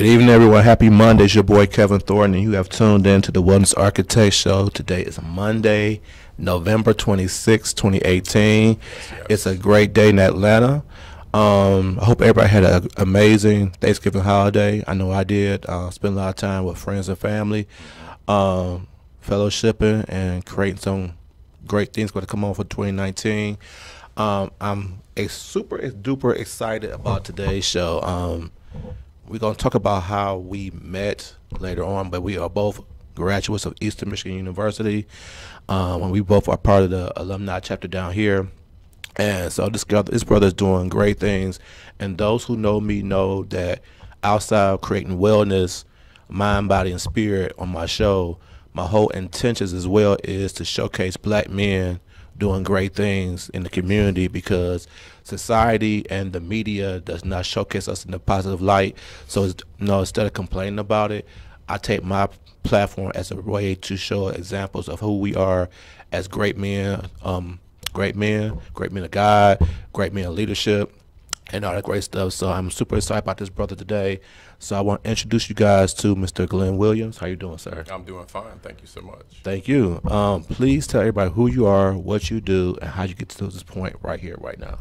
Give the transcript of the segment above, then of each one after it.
Good evening, everyone. Happy Monday. It's your boy, Kevin Thornton, and you have tuned in to the Wellness Architect Show. Today is Monday, November 26, 2018. Yes. It's a great day in Atlanta. I hope everybody had an amazing Thanksgiving holiday. I know I did. Spent a lot of time with friends and family, fellowshipping and creating some great things going to come on for 2019. I'm super duper excited about today's show. We're going to talk about how we met later on, but we are both graduates of Eastern Michigan University. And we both are part of the alumni chapter down here. And so this brother is doing great things. And those who know me know that outside of creating wellness, mind, body, and spirit on my show, my whole intentions as well is to showcase black men doing great things in the community, because society and the media does not showcase us in a positive light. So instead of complaining about it, I take my platform as a way to show examples of who we are as great men, great men of God, great men of leadership, and all that great stuff. So I'm super excited about this brother today. So I want to introduce you guys to Mr. Glen Williams. How you doing, sir? I'm doing fine. Thank you so much. Thank you. Please tell everybody who you are, what you do, and how you get to this point right here, right now.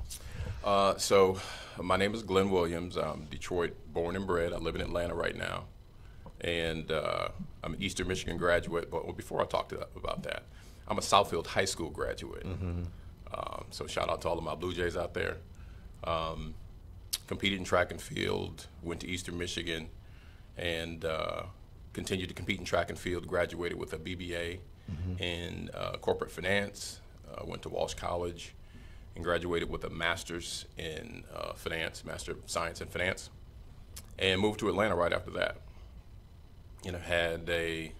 So my name is Glen Williams. I'm Detroit born and bred. I live in Atlanta right now. And I'm an Eastern Michigan graduate. But before I talk about that, I'm a Southfield High School graduate. Mm-hmm. So shout out to all of my Blue Jays out there. Competed in track and field, went to Eastern Michigan, and continued to compete in track and field, graduated with a BBA in corporate finance, went to Walsh College, and graduated with a master's in finance, Master of Science in Finance, and moved to Atlanta right after that. Had a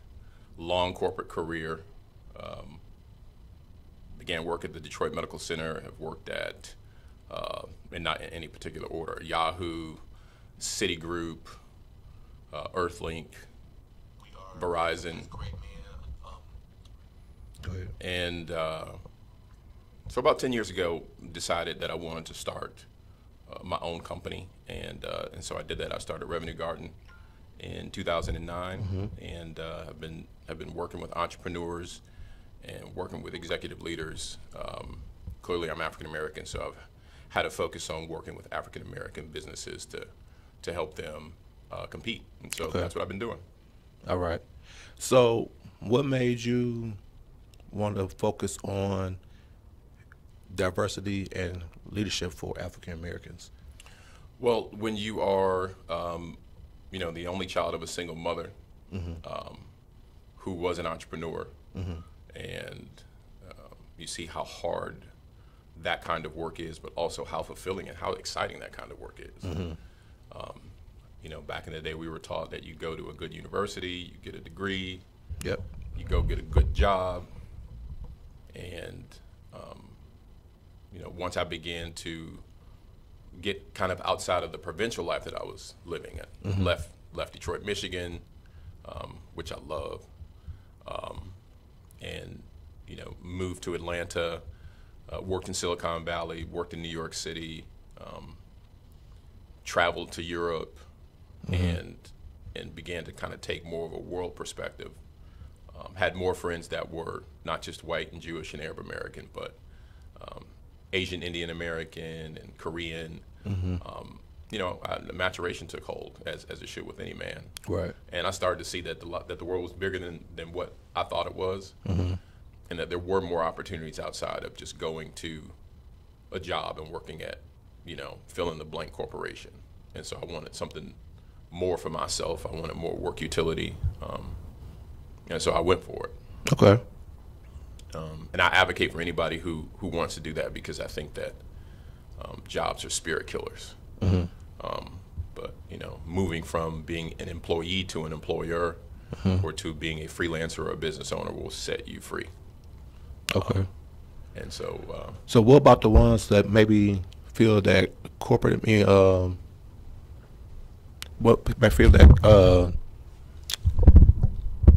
long corporate career, began work at the Detroit Medical Center, have worked at and not in any particular order, Yahoo, Citigroup, Earthlink, Verizon. Go ahead. And so about 10 years ago, decided that I wanted to start my own company. And so I did that. I started Revenue Garden in 2009, and have been working with entrepreneurs and working with executive leaders. Clearly, I'm African American, so I've had to focus on working with African American businesses to help them compete. And so that's what I've been doing. All right. So what made you want to focus on diversity and leadership for African Americans? Well, when you are, the only child of a single mother who was an entrepreneur, and you see how hard that kind of work is, but also how fulfilling and how exciting that kind of work is. Back in the day, we were taught that you go to a good university, you get a degree, Yep. you go get a good job, and once I began to get kind of outside of the provincial life that I was living in, left Detroit, Michigan, which I love, and moved to Atlanta. Worked in Silicon Valley, worked in New York City, traveled to Europe, and began to kind of take more of a world perspective. Had more friends that were not just white and Jewish and Arab American, but Asian, Indian American, and Korean. The maturation took hold, as it should with any man. Right. And I started to see that the world was bigger than what I thought it was. And that there were more opportunities outside of just going to a job and working at, fill in the blank corporation. And so I wanted something more for myself. I wanted more work utility. And so I went for it. Okay. And I advocate for anybody who wants to do that, because I think that jobs are spirit killers. But, moving from being an employee to an employer or to being a freelancer or a business owner will set you free. Okay. And so, So what about the ones that maybe feel that corporate, what might feel that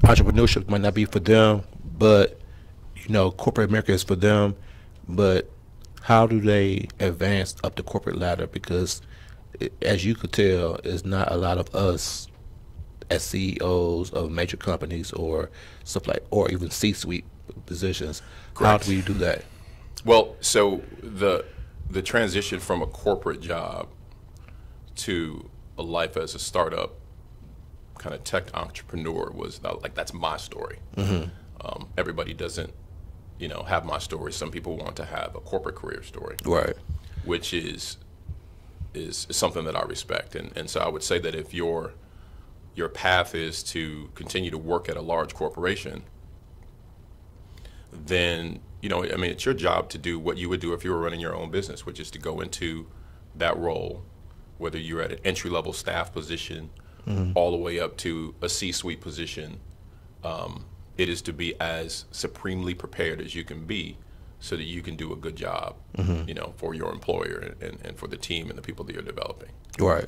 entrepreneurship might not be for them, but corporate America is for them, but how do they advance up the corporate ladder? Because as you could tell, there's not a lot of us as CEOs of major companies or stuff like, or even C-suite positions. Correct. How do we do that? Well, so the transition from a corporate job to a life as a startup kind of tech entrepreneur was like, that's my story. Everybody doesn't, have my story. Some people want to have a corporate career story, Right. which is something that I respect. And so I would say that if your path is to continue to work at a large corporation, then, it's your job to do what you would do if you were running your own business, which is to go into that role, whether you're at an entry-level staff position all the way up to a C-suite position. It is to be as supremely prepared as you can be so that you can do a good job, for your employer and for the team and the people that you're developing. Right.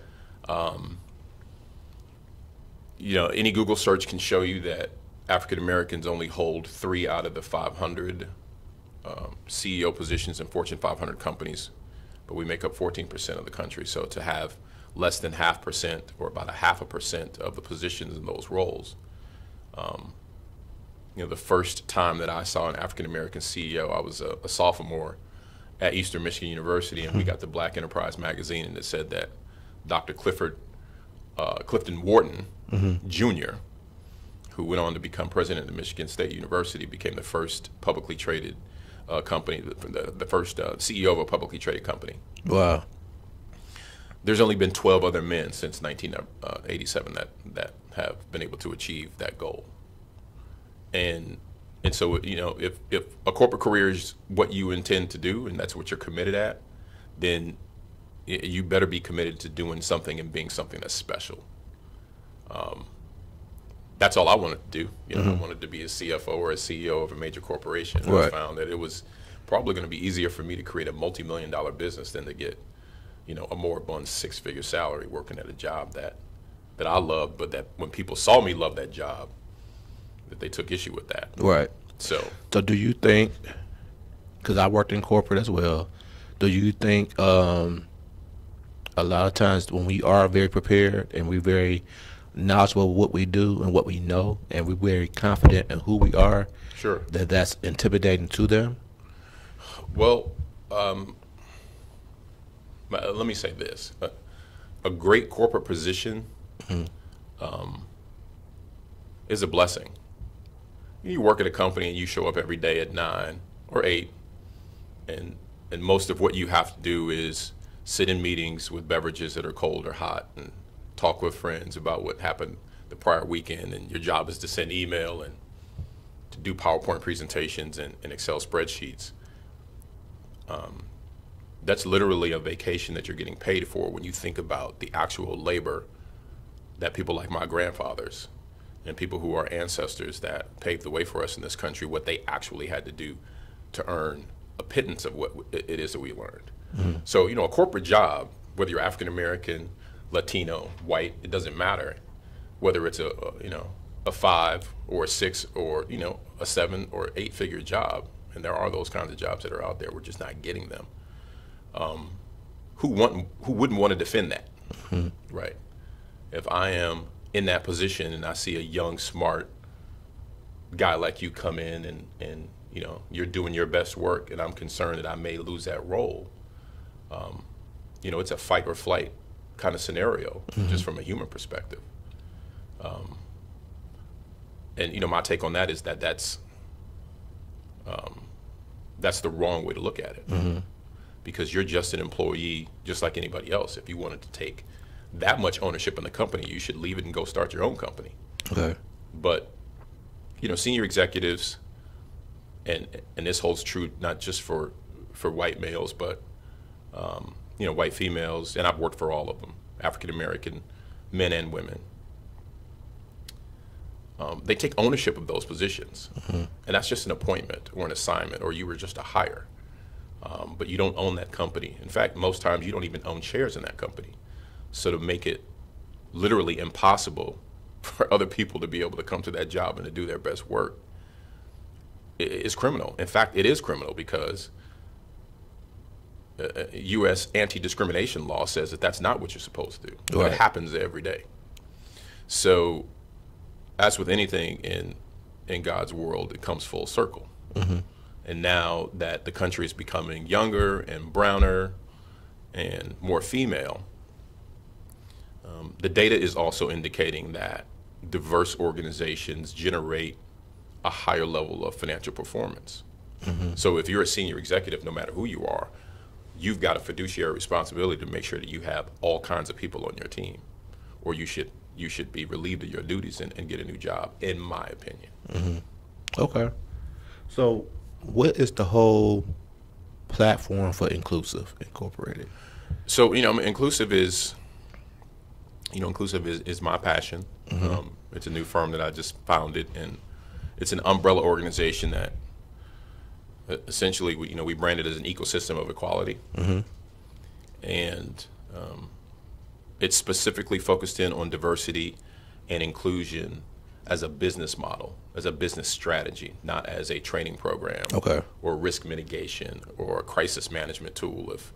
Any Google search can show you that African Americans only hold 3 out of the 500 CEO positions in Fortune 500 companies, but we make up 14% of the country. So to have less than 0.5% or about 0.5% of the positions in those roles, the first time that I saw an African American CEO, I was a sophomore at Eastern Michigan University, and we got the Black Enterprise magazine, and it said that Dr. Clifton Wharton Jr., who went on to become president of Michigan State University, became the first publicly traded company, the first CEO of a publicly traded company. Wow. There's only been 12 other men since 1987 that have been able to achieve that goal. And so, if a corporate career is what you intend to do and that's what you're committed at, then you better be committed to doing something and being something that's special. That's all I wanted to do. I wanted to be a CFO or a CEO of a major corporation. And I found that it was probably going to be easier for me to create a multi-million-dollar business than to get, a moribund 6-figure salary working at a job that I loved, but that when people saw me love that job, that they took issue with that. Right. So do you think, because I worked in corporate as well, do you think a lot of times when we are very prepared and we're very knowledgeable of what we do and what we know, and we're very confident in who we are, sure, that's intimidating to them? Well, let me say this. A great corporate position is a blessing. You work at a company and you show up every day at 9 or 8, and most of what you have to do is sit in meetings with beverages that are cold or hot and talk with friends about what happened the prior weekend, and your job is to send email and to do PowerPoint presentations and Excel spreadsheets. That's literally a vacation that you're getting paid for when you think about the actual labor that people like my grandfathers and people who are ancestors that paved the way for us in this country, what they actually had to do to earn a pittance of what it is that we learned. So, a corporate job, whether you're African American, Latino, white, it doesn't matter whether it's a 5 or a 6 or, a 7 or 8-figure job. And there are those kinds of jobs that are out there. We're just not getting them. Who wouldn't want to defend that, right? If I am in that position and I see a young, smart guy like you come in and you're doing your best work, and I'm concerned that I may lose that role, it's a fight or flight kind of scenario, just from a human perspective. And my take on that is that's the wrong way to look at it, because you're just an employee, just like anybody else. If you wanted to take that much ownership in the company, you should leave it and go start your own company. Okay. But senior executives, and this holds true not just for white males, but white females, and I've worked for all of them, African American men and women. They take ownership of those positions, and that's just an appointment or an assignment, or you were just a hire. But you don't own that company. In fact, most times you don't even own shares in that company. So to make it literally impossible for other people to be able to come to that job and to do their best work is criminal. In fact, it is criminal because U.S. anti-discrimination law says that that's not what you're supposed to do. Right. But it happens every day. So as with anything in God's world, it comes full circle. And now that the country is becoming younger and browner and more female, the data is also indicating that diverse organizations generate a higher level of financial performance. So if you're a senior executive, no matter who you are, you've got a fiduciary responsibility to make sure that you have all kinds of people on your team, or you should be relieved of your duties and get a new job, in my opinion. Okay. So what is the whole platform for Nclusive Incorporated? So, Nclusive is my passion. It's a new firm that I just founded, and it's an umbrella organization that essentially we brand it as an ecosystem of equality. And it's specifically focused in on diversity and inclusion as a business model, as a business strategy, not as a training program, or risk mitigation or a crisis management tool if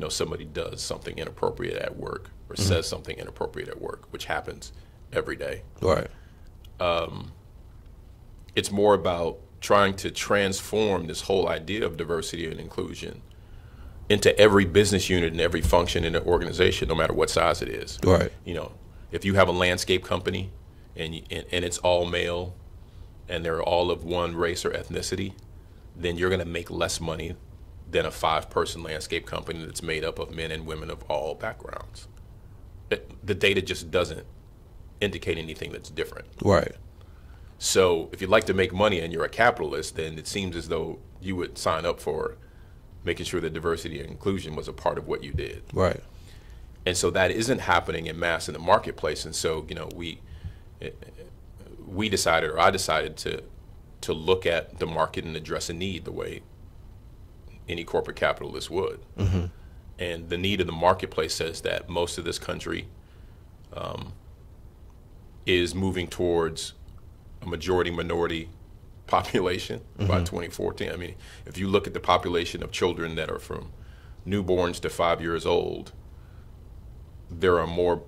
somebody does something inappropriate at work or says something inappropriate at work, which happens every day. Right. It's more about trying to transform this whole idea of diversity and inclusion into every business unit and every function in an organization, no matter what size it is. Right. If you have a landscape company and it's all male and they're all of one race or ethnicity, then you're going to make less money than a 5-person landscape company that's made up of men and women of all backgrounds. The data just doesn't indicate anything that's different. Right. So if you'd like to make money and you're a capitalist, then it seems as though you would sign up for making sure that diversity and inclusion was a part of what you did. Right. And so that isn't happening in mass in the marketplace. And so, we decided, or I decided to look at the market and address a need the way any corporate capitalist would. And the need of the marketplace says that most of this country is moving towards a majority minority population by 2014. I mean, if you look at the population of children that are from newborns to 5 years old, there are more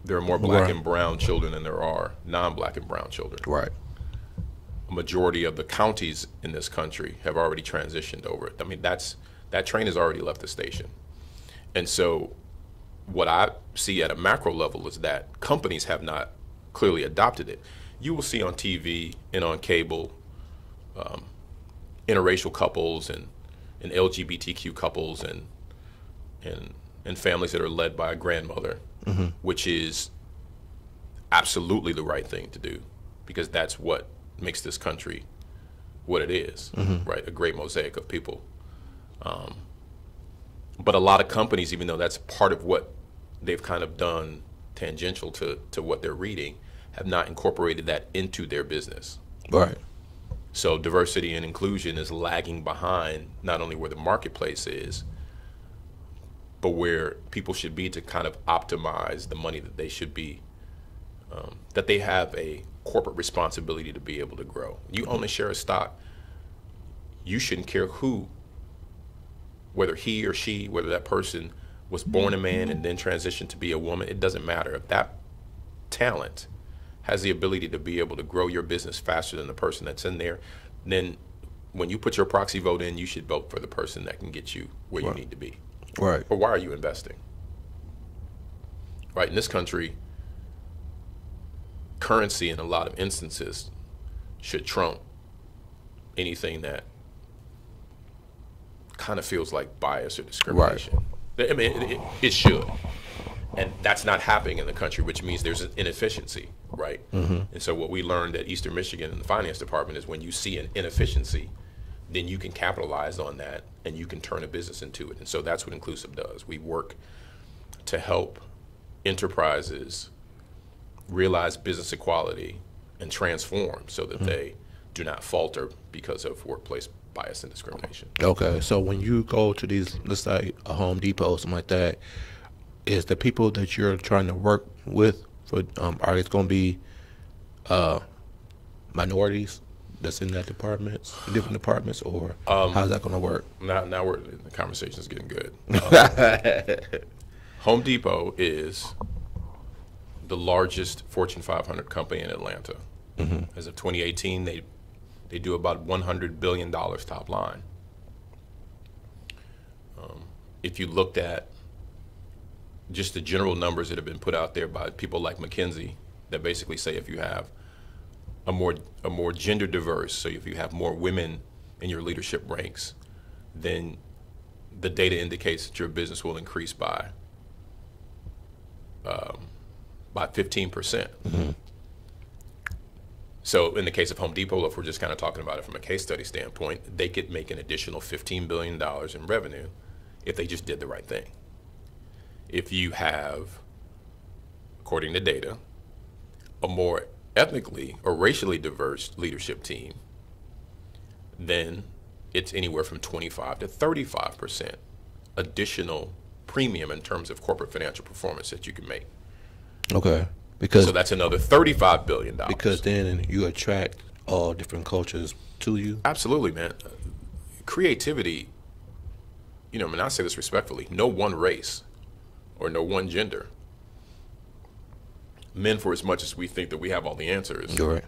black and brown children than there are non-black and brown children. Right. A majority of the counties in this country have already transitioned over it. I mean, that train has already left the station. And so what I see at a macro level is that companies have not clearly adopted it. You will see on TV and on cable interracial couples and LGBTQ couples and families that are led by a grandmother, which is absolutely the right thing to do, because that's what makes this country what it is, right? A great mosaic of people. But a lot of companies, even though that's part of what they've kind of done tangential to what they're reading, have not incorporated that into their business. Right. So diversity and inclusion is lagging behind not only where the marketplace is, but where people should be to kind of optimize the money that they should be, that they have a corporate responsibility to be able to grow. You own a share of stock, you shouldn't care whether he or she, whether that person was born a man and then transitioned to be a woman. It doesn't matter. If that talent has the ability to be able to grow your business faster than the person that's in there, then when you put your proxy vote in, you should vote for the person that can get you where you need to be. Right. Or why are you investing? Right, in this country, currency in a lot of instances should trump anything that kind of feels like bias or discrimination. Right. I mean, it should. And that's not happening in the country, which means there's an inefficiency, right? And so what we learned at Eastern Michigan in the finance department is when you see an inefficiency, then you can capitalize on that and you can turn a business into it. And so that's what Nclusive does. We work to help enterprises realize business equality and transform so that they do not falter because of workplace bias and discrimination. Okay, so when you go to these, let's say a Home Depot or something like that, is the people that you're trying to work with, for are they going to be minorities that's in that department, different departments, or how's that going to work? Now the conversation's getting good. Home Depot is the largest Fortune 500 company in Atlanta. As of 2018, they do about $100 billion top line. If you looked at just the general numbers that have been put out there by people like McKinsey, that basically say if you have a more gender diverse, so if you have more women in your leadership ranks, then the data indicates that your business will increase by 15%. So in the case of Home Depot, if we're just kind of talking about it from a case study standpoint, they could make an additional $15 billion in revenue if they just did the right thing. If you have, according to data, a more ethnically or racially diverse leadership team, then it's anywhere from 25 to 35% additional premium in terms of corporate financial performance that you can make. Okay. Because so that's another $35 billion. Because then you attract all different cultures to you. Absolutely, man. Creativity, you know, I mean, I say this respectfully, no one race or no one gender. Men, for as much as we think that we have all the answers, You're right.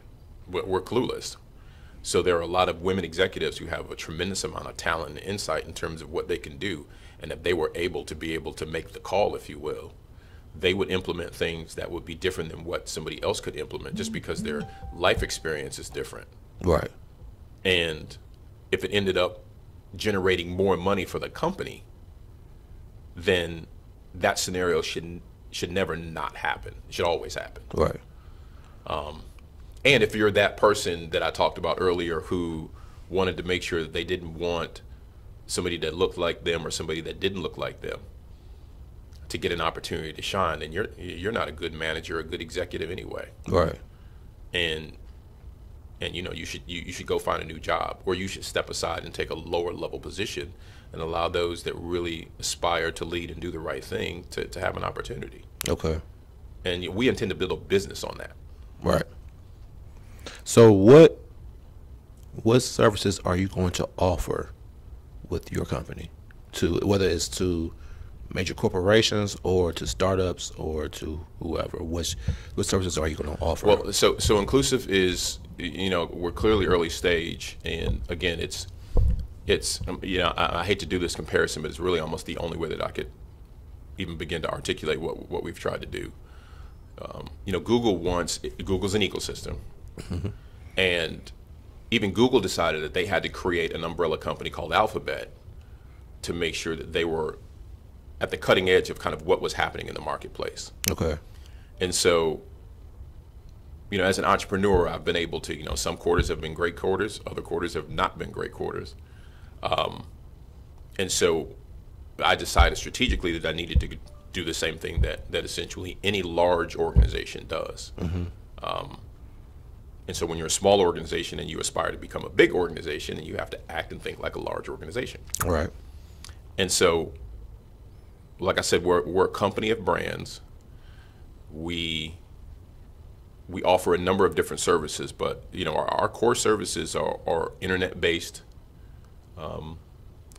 We're clueless. So there are a lot of women executives who have a tremendous amount of talent and insight in terms of what they can do. And if they were able to make the call, if you will, they would implement things that would be different than what somebody else could implement just because their life experience is different. Right. And if it ended up generating more money for the company, then that scenario should never not happen. It should always happen. Right. And if you're that person that I talked about earlier who wanted to make sure that they didn't want somebody that looked like them or somebody that didn't look like them to get an opportunity to shine, then you're not a good manager or a good executive anyway. Right. And you know, you should go find a new job, or you should step aside and take a lower level position and allow those that really aspire to lead and do the right thing to have an opportunity. Okay. And we intend to build a business on that. Right. So what services are you going to offer with your company, to whether it's to major corporations or to startups or to whoever? What services are you going to offer? Well, so Nclusive is, you know, we're clearly early stage, and again, it's you know, I hate to do this comparison, but it's really almost the only way that I could even begin to articulate what we've tried to do. You know, Google's an ecosystem, and even Google decided that they had to create an umbrella company called Alphabet to make sure that they were at the cutting edge of kind of what was happening in the marketplace. Okay. And so, you know, as an entrepreneur, I've been able to, you know, some quarters have been great quarters, other quarters have not been great quarters. And so I decided strategically that I needed to do the same thing that essentially any large organization does. And so when you're a small organization and you aspire to become a big organization, and you have to act and think like a large organization. Right. And so, like I said, we're a company of brands. We offer a number of different services, but you know, our core services are internet-based.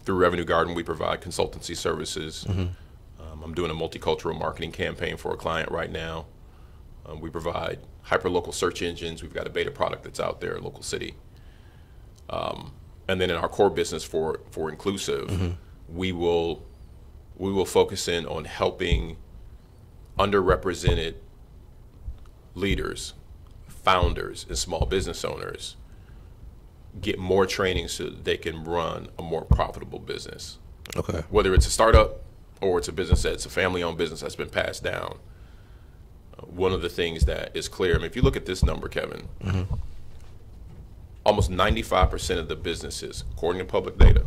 Through Revenue Garden, we provide consultancy services. I'm doing a multicultural marketing campaign for a client right now. We provide hyperlocal search engines. We've got a beta product that's out there in local city. And then in our core business for Nclusive, we will focus in on helping underrepresented leaders, founders, and small business owners get more training so that they can run a more profitable business. Okay. Whether it's a startup or it's a business that's a family-owned business that's been passed down. One of the things that is clear, I mean, if you look at this number, Kevin, almost 95% of the businesses, according to public data,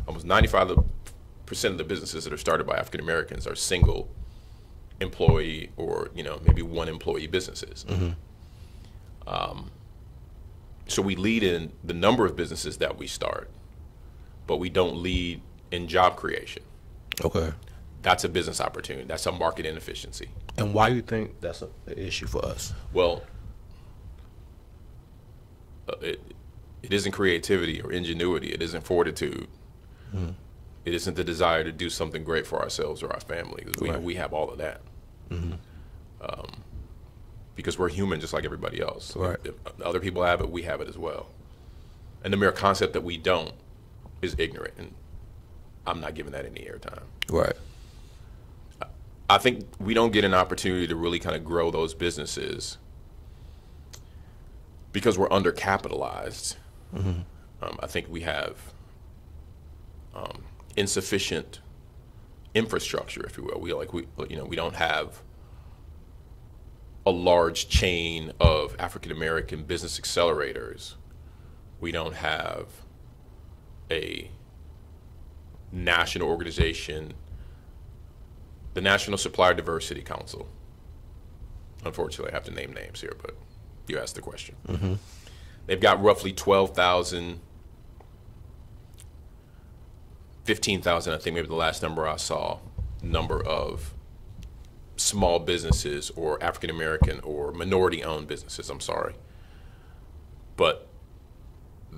almost 95% of the businesses that are started by African Americans are single employee or, you know, maybe one employee businesses. So we lead in the number of businesses that we start, but we don't lead in job creation. Okay. That's a business opportunity. That's a market inefficiency. And why do you think that's an issue for us? Well, it isn't creativity or ingenuity. It isn't fortitude. It isn't the desire to do something great for ourselves or our family. We have all of that. because we're human just like everybody else. Right. If other people have it, we have it as well. And the mere concept that we don't is ignorant, and I'm not giving that any airtime. Right. I think we don't get an opportunity to really kind of grow those businesses because we're undercapitalized. I think we have insufficient infrastructure, if you will. We don't have a large chain of African American business accelerators. We don't have a national organization, the National Supplier Diversity Council. Unfortunately, I have to name names here, but you asked the question. They've got roughly 12,000, 15,000, I think maybe the last number I saw, number of small businesses or African American or minority owned businesses, I'm sorry. But,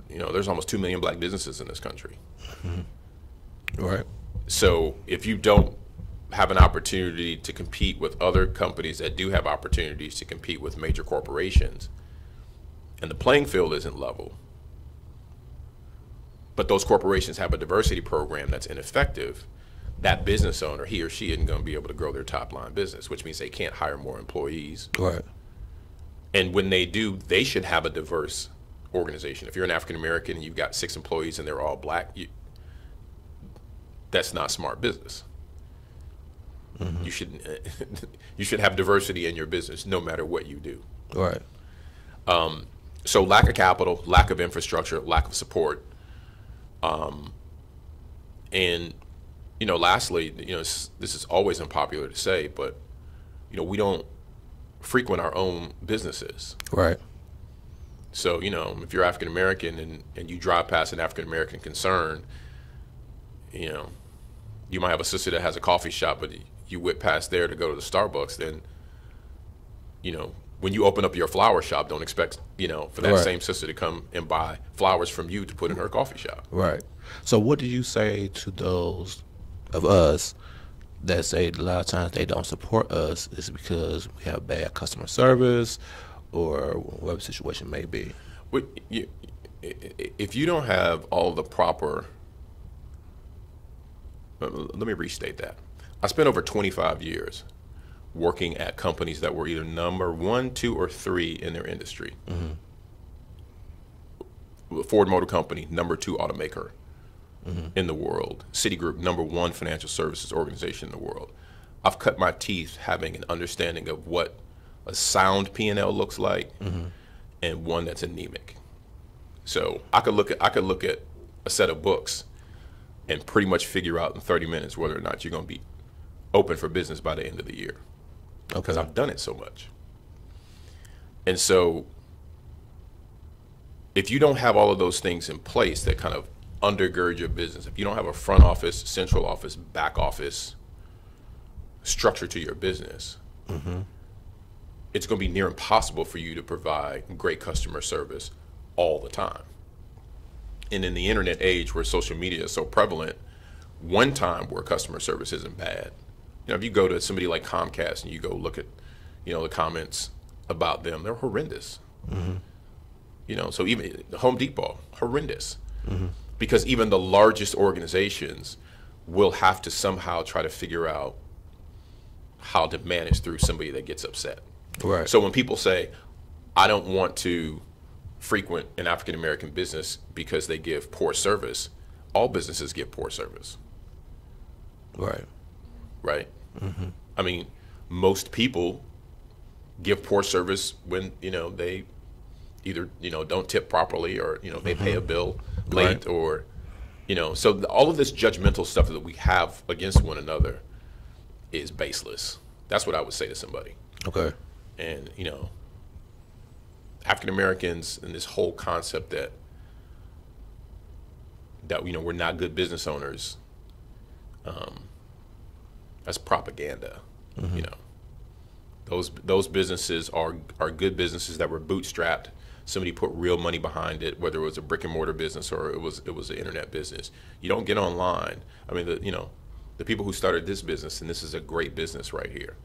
there's almost 2 million black businesses in this country. Right. So if you don't have an opportunity to compete with other companies that do have opportunities to compete with major corporations, and the playing field isn't level, but those corporations have a diversity program that's ineffective, that business owner, he or she, isn't going to be able to grow their top line business, which means they can't hire more employees. Right. And when they do, they should have a diverse organization. If you're an African American and you've got 6 employees and they're all black, that's not smart business. You should have diversity in your business no matter what you do. Right. So lack of capital, lack of infrastructure, lack of support, and lastly, this is always unpopular to say, but we don't frequent our own businesses. Right. So if you're African American and you drive past an African American concern, you might have a sister that has a coffee shop, but you whip past there to go to the Starbucks, then when you open up your flower shop, don't expect for that same sister to come and buy flowers from you to put in her coffee shop. Right. So what do you say to those of us that say a lot of times they don't support us is because we have bad customer service or whatever the situation may be? If you don't have all the proper, let me restate that. I spent over 25 years working at companies that were either number 1, 2, or 3 in their industry. Ford Motor Company, number 2 automaker in the world. Citigroup, number 1 financial services organization in the world. I've cut my teeth having an understanding of what a sound P&L looks like and one that's anemic. So I could look at a set of books and pretty much figure out in 30 minutes whether or not you're going to be open for business by the end of the year. Because I've done it so much. And so if you don't have all of those things in place that kind of undergird your business, if you don't have a front office, central office, back office structure to your business, it's going to be near impossible for you to provide great customer service all the time. And in the internet age where social media is so prevalent, one time where customer service isn't bad. If you go to somebody like Comcast and you go look at, the comments about them, they're horrendous. So even Home Depot, horrendous. Because even the largest organizations will have to somehow try to figure out how to manage through somebody that gets upset. Right. So when people say, I don't want to frequent an African American business because they give poor service, all businesses give poor service. Right. Right? I mean, most people give poor service when, they either, don't tip properly or, they pay a bill late or, so all of this judgmental stuff that we have against one another is baseless. That's what I would say to somebody. Okay. And, African Americans and this whole concept that we're not good business owners, that's propaganda. Those businesses are good businesses that were bootstrapped. Somebody put real money behind it, whether it was a brick and mortar business or it was an internet business. You don't get online. I mean, the people who started this business, and this is a great business right here,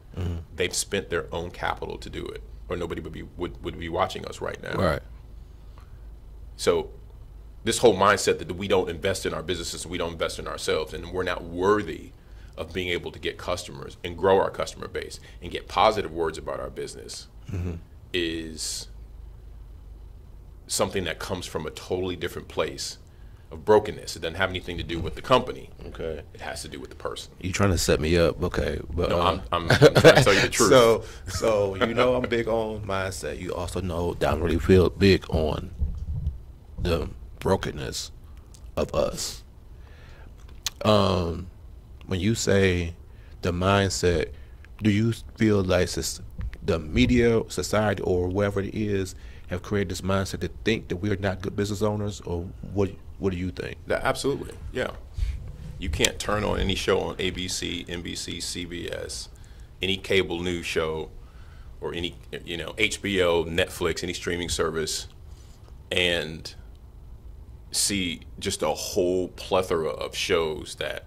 they've spent their own capital to do it. or nobody would be watching us right now. Right. So this whole mindset that we don't invest in our businesses, we don't invest in ourselves, and we're not worthy of being able to get customers and grow our customer base and get positive words about our business is something that comes from a totally different place of brokenness. It doesn't have anything to do with the company. Okay. It has to do with the person. You trying to set me up, okay? But No, I'm trying to tell you the truth. So you know I'm big on mindset. You also know that I'm really feel big on the brokenness of us. When you say the mindset, do you feel like the media, society, or wherever it is have created this mindset to think that we're not good business owners, or what do you think? Absolutely, yeah. You can't turn on any show on ABC, NBC, CBS, any cable news show, or any HBO, Netflix, any streaming service, and see just a whole plethora of shows that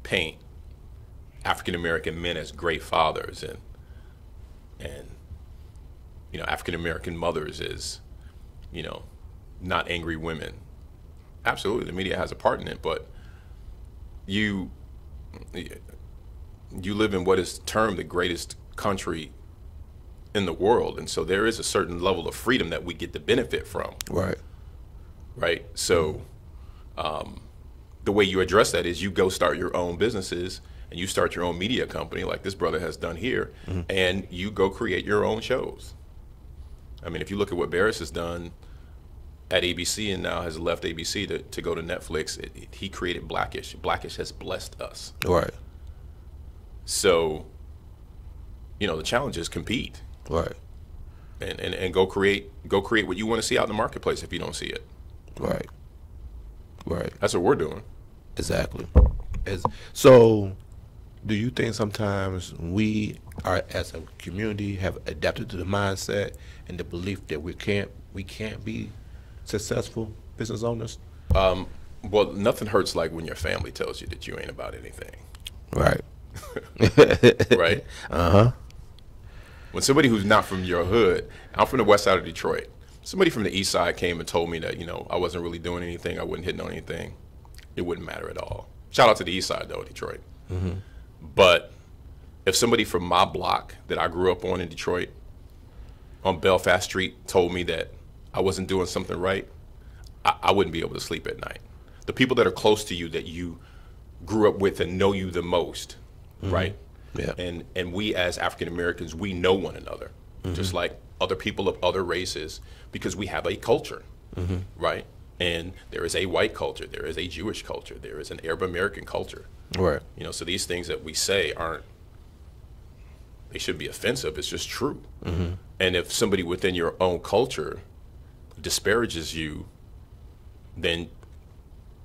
paint African American men as great fathers and African American mothers as not angry women. Absolutely, the media has a part in it, but you live in what is termed the greatest country in the world, and so there is a certain level of freedom that we get to benefit from. Right. So the way you address that is you go start your own businesses and you start your own media company like this brother has done here, and you go create your own shows. I mean, if you look at what Barris has done at ABC and now has left ABC to go to Netflix, he created Blackish. Blackish has blessed us. Right. So, the challenge is compete. Right. And go create what you want to see out in the marketplace if you don't see it. Right. That's what we're doing. Exactly. So, do you think sometimes we are, as a community, have adapted to the mindset and the belief that we can't be successful business owners? Well, nothing hurts like when your family tells you that you ain't about anything. Right. Right. When somebody who's not from your hood, I'm from the west side of Detroit. Somebody from the east side came and told me that, I wasn't really doing anything, I wasn't hitting on anything. It wouldn't matter at all. Shout out to the east side, though, Detroit. But if somebody from my block that I grew up on in Detroit, on Belfast Street, told me that I wasn't doing something right, I wouldn't be able to sleep at night. The people that are close to you, that you grew up with and know you the most, right? Yeah. And we as African Americans, we know one another, just like other people of other races, because we have a culture, right? And there is a white culture, there is a Jewish culture, there is an Arab American culture. Right. So these things that we say they shouldn't be offensive, it's just true. And if somebody within your own culture disparages you, then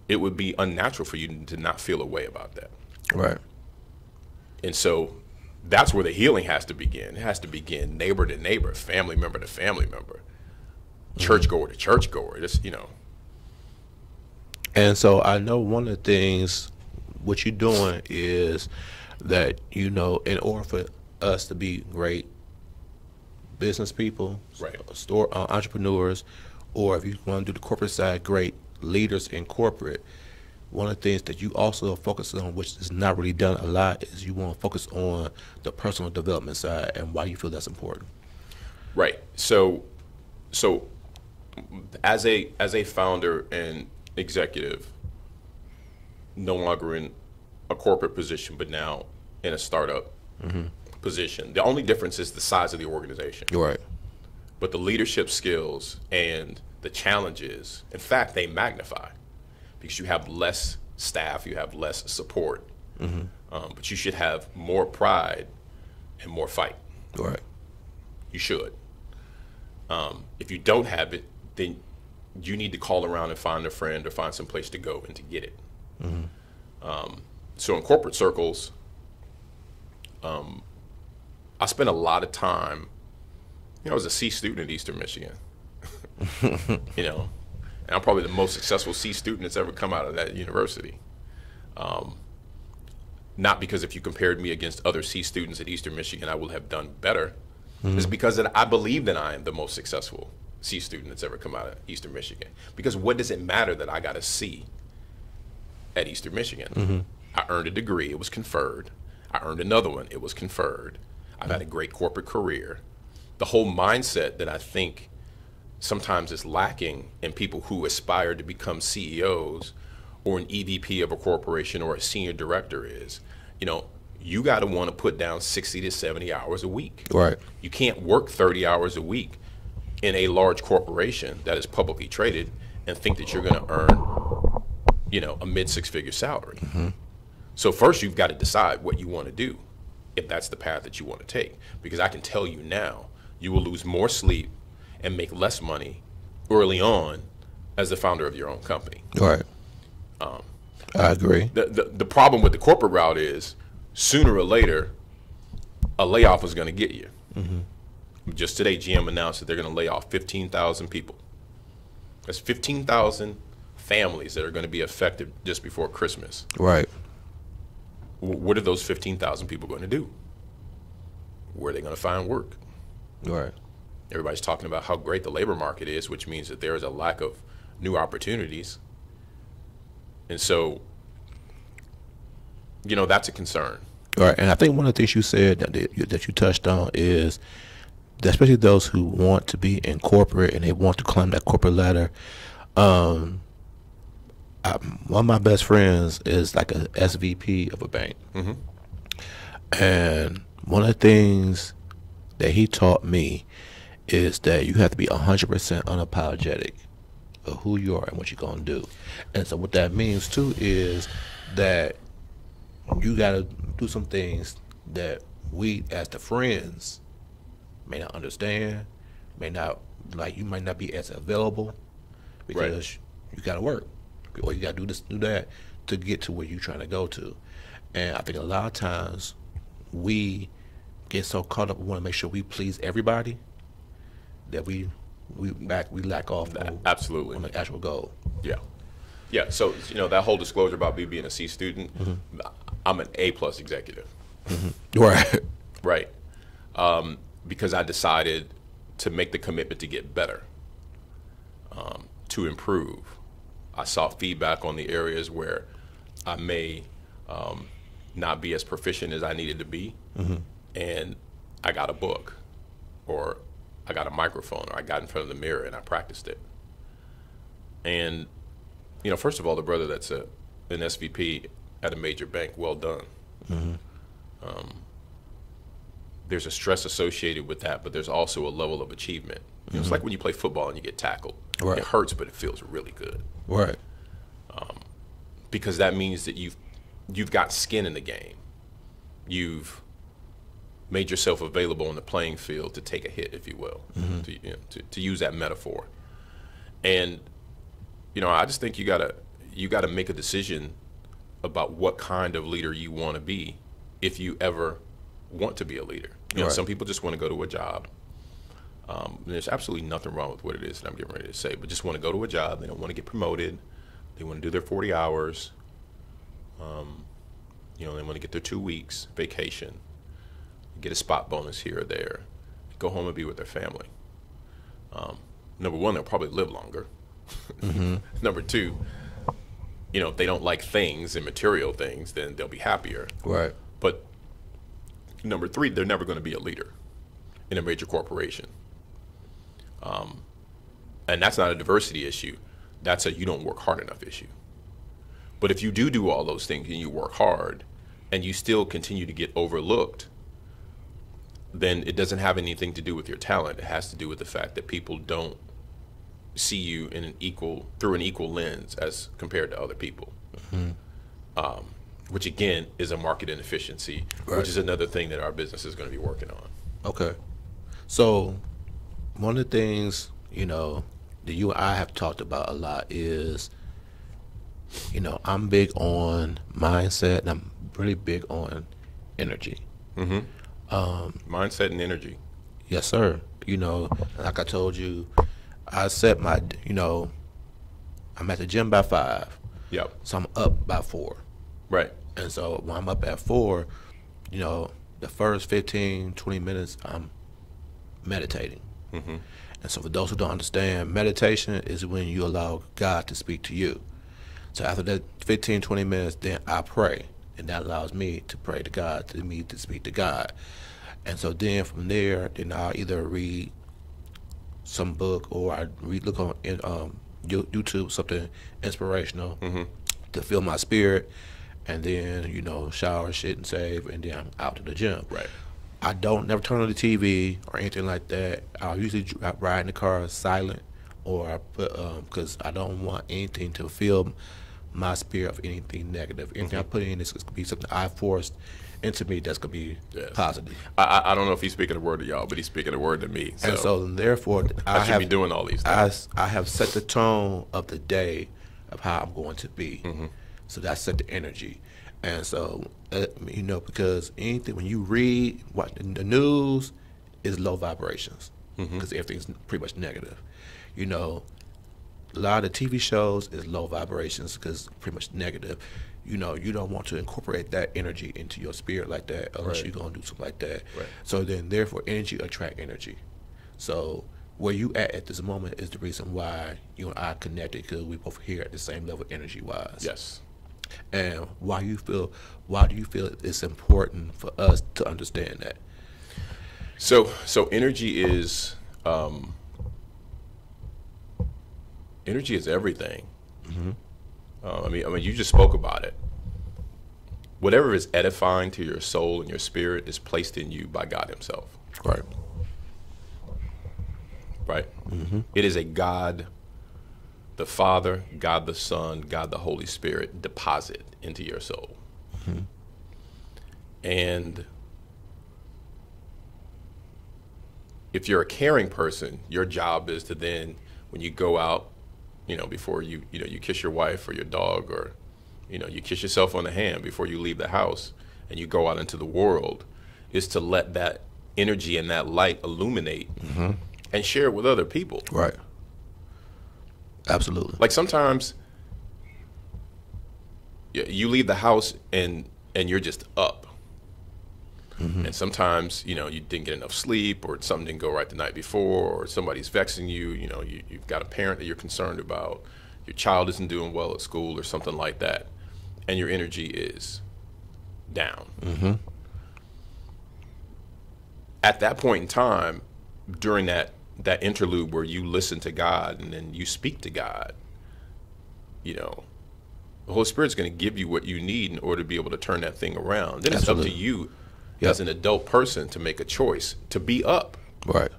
it would be unnatural for you to not feel a way about that. Right. And so that's where the healing has to begin. It has to begin neighbor to neighbor, family member to family member, churchgoer to churchgoer. Just, And so I know one of the things what you're doing is that, in order for us to be great business people, right, store entrepreneurs, or if you want to do the corporate side, great leaders in corporate, one of the things that you also focus on, which is not really done a lot, is you want to focus on the personal development side and why you feel that's important. Right. So as a founder and executive, no longer in a corporate position, but now in a startup position, the only difference is the size of the organization. Right. But the leadership skills and the challenges, in fact, they magnify, because you have less staff, you have less support, but you should have more pride and more fight. Right. You should. If you don't have it, then you need to call around and find a friend or find some place to go and to get it. So in corporate circles, I spent a lot of time, I was a C student at Eastern Michigan, and I'm probably the most successful C student that's ever come out of that university. Not because if you compared me against other C students at Eastern Michigan, I would have done better, It's because that I believe that I am the most successful C student that's ever come out of Eastern Michigan. Because what does it matter that I got a C at Eastern Michigan? I earned a degree, it was conferred. I earned another one, it was conferred. I've had a great corporate career. The whole mindset that I think sometimes is lacking in people who aspire to become CEOs or an EVP of a corporation or a senior director is, you got to want to put down 60 to 70 hours a week. Right. You can't work 30 hours a week in a large corporation that is publicly traded and think that you're going to earn, a mid six-figure salary. So first you've got to decide what you want to do, if that's the path that you want to take. Because I can tell you now, you will lose more sleep and make less money early on as the founder of your own company. Right. I agree. The problem with the corporate route is sooner or later, a layoff is going to get you. Just today, GM announced that they're going to lay off 15,000 people. That's 15,000 families that are going to be affected just before Christmas. Right. What are those 15,000 people going to do? Where are they going to find work? Right. Everybody's talking about how great the labor market is, which means that there is a lack of new opportunities. And so, that's a concern. Right. And I think one of the things you said that you touched on is that especially those who want to be in corporate and they want to climb that corporate ladder. One of my best friends is like a SVP of a bank. And one of the things that he taught me is that you have to be 100% unapologetic of who you are and what you're going to do. And so what that means too is that you got to do some things that we as the friends may not understand, you might not be as available because you got to work or you got to do this, do that to get to where you're trying to go to. And I think a lot of times we get so caught up, we want to make sure we please everybody that we lack off Absolutely on the actual goal. Yeah. So that whole disclosure about me being a C student, I'm an A+ executive. Right. Because I decided to make the commitment to get better, to improve. I sought feedback on the areas where I may not be as proficient as I needed to be, and I got a book, or I got a microphone, or I got in front of the mirror and I practiced it. And first of all, the brother that's an SVP at a major bank, well done. There's a stress associated with that, but there's also a level of achievement. It's like when you play football and you get tackled. Right. It hurts, but it feels really good. Right. Because that means that you've got skin in the game. You've made yourself available on the playing field to take a hit, if you will, to use that metaphor. And I just think you gotta make a decision about what kind of leader you want to be if you ever want to be a leader. Some people just want to go to a job. There's absolutely nothing wrong with what it is that I'm getting ready to say, but just want to go to a job. They don't want to get promoted. They want to do their 40 hours. They want to get their 2 weeks vacation, get a spot bonus here or there, go home and be with their family. Number one, they'll probably live longer. Number two, if they don't like things and material things, then they'll be happier. Right. But number three, they're never going to be a leader in a major corporation. And that's not a diversity issue. That's a you don't work hard enough issue. But if you do all those things and you work hard and you still continue to get overlooked, then it doesn't have anything to do with your talent. It has to do with the fact that people don't see you through an equal lens as compared to other people. Which again is a market inefficiency, which is another thing that our business is going to be working on. Okay. So one of the things, that you and I have talked about a lot is, I'm big on mindset and I'm really big on energy. Mindset and energy. Yes, sir. Like I told you, I set my, I'm at the gym by 5. Yep. So I'm up by 4. Right. And so when I'm up at 4, the first 15, 20 minutes, I'm meditating. And so for those who don't understand, meditation is when you allow God to speak to you. So after that 15, 20 minutes, then I pray. And that allows me to pray to God, to me to speak to God. And so then from there, then I'll either read some book or I look on YouTube, something inspirational to fill my spirit. And then, you know, shower, shit, and save, and then I'm out to the gym. Right. I don't never turn on the TV or anything like that. I'll usually ride in the car silent, or I put because I don't want anything to fill my spirit of anything negative. Anything I put in is going to be something I forced into me that's going to be positive. I don't know if he's speaking a word to y'all, but he's speaking a word to me. So And so therefore, I should be doing all these things. I have set the tone of the day of how I'm going to be. So that set the energy. And so, you know, because anything, when you read what the news is low vibrations, because everything's pretty much negative. You know, a lot of the TV shows is low vibrations because pretty much negative. You know, you don't want to incorporate that energy into your spirit like that unless you're going to do something like that. Right. So then, therefore, energy attract energy. So where you at this moment is the reason why you and I connected, because we both here at the same level energy-wise. Yes. And why do you feel it's important for us to understand that? So energy is everything. I mean, you just spoke about it. Whatever is edifying to your soul and your spirit is placed in you by God Himself. Right. Right. It is a God the Father, God the Son, God the Holy Spirit deposit into your soul. And if you're a caring person, your job is to then, when you go out, you know, before you kiss your wife or your dog, or, you know, you kiss yourself on the hand before you leave the house and you go out into the world, is to let that energy and that light illuminate and share it with other people. Right. Absolutely. Like sometimes you leave the house and you're just up. And sometimes, you know, you didn't get enough sleep, or something didn't go right the night before, or somebody's vexing you. You know, you've got a parent that you're concerned about. Your child isn't doing well at school or something like that. And your energy is down. At that point in time, during that interlude where you listen to God and then you speak to God, you know, the Holy Spirit's going to give you what you need in order to be able to turn that thing around. Then it's up to you as an adult person to make a choice to be up. Right.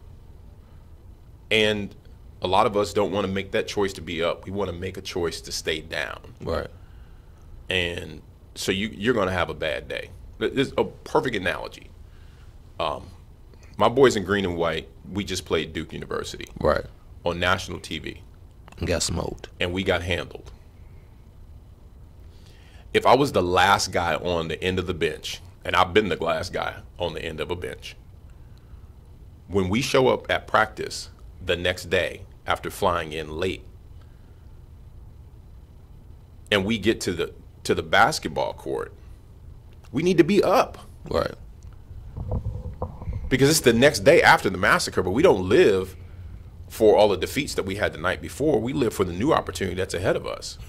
And a lot of us don't want to make that choice to be up. We want to make a choice to stay down. Right. And so you're going to have a bad day. There's a perfect analogy. My boys in green and white, we just played Duke University. Right. On national TV. And got smoked. And we got handled. If I was the last guy on the end of the bench, and I've been the last guy on the end of a bench, when we show up at practice the next day after flying in late, and we get to the basketball court, we need to be up. Right. Because it's the next day after the massacre, but we don't live for all the defeats that we had the night before. We live for the new opportunity that's ahead of us.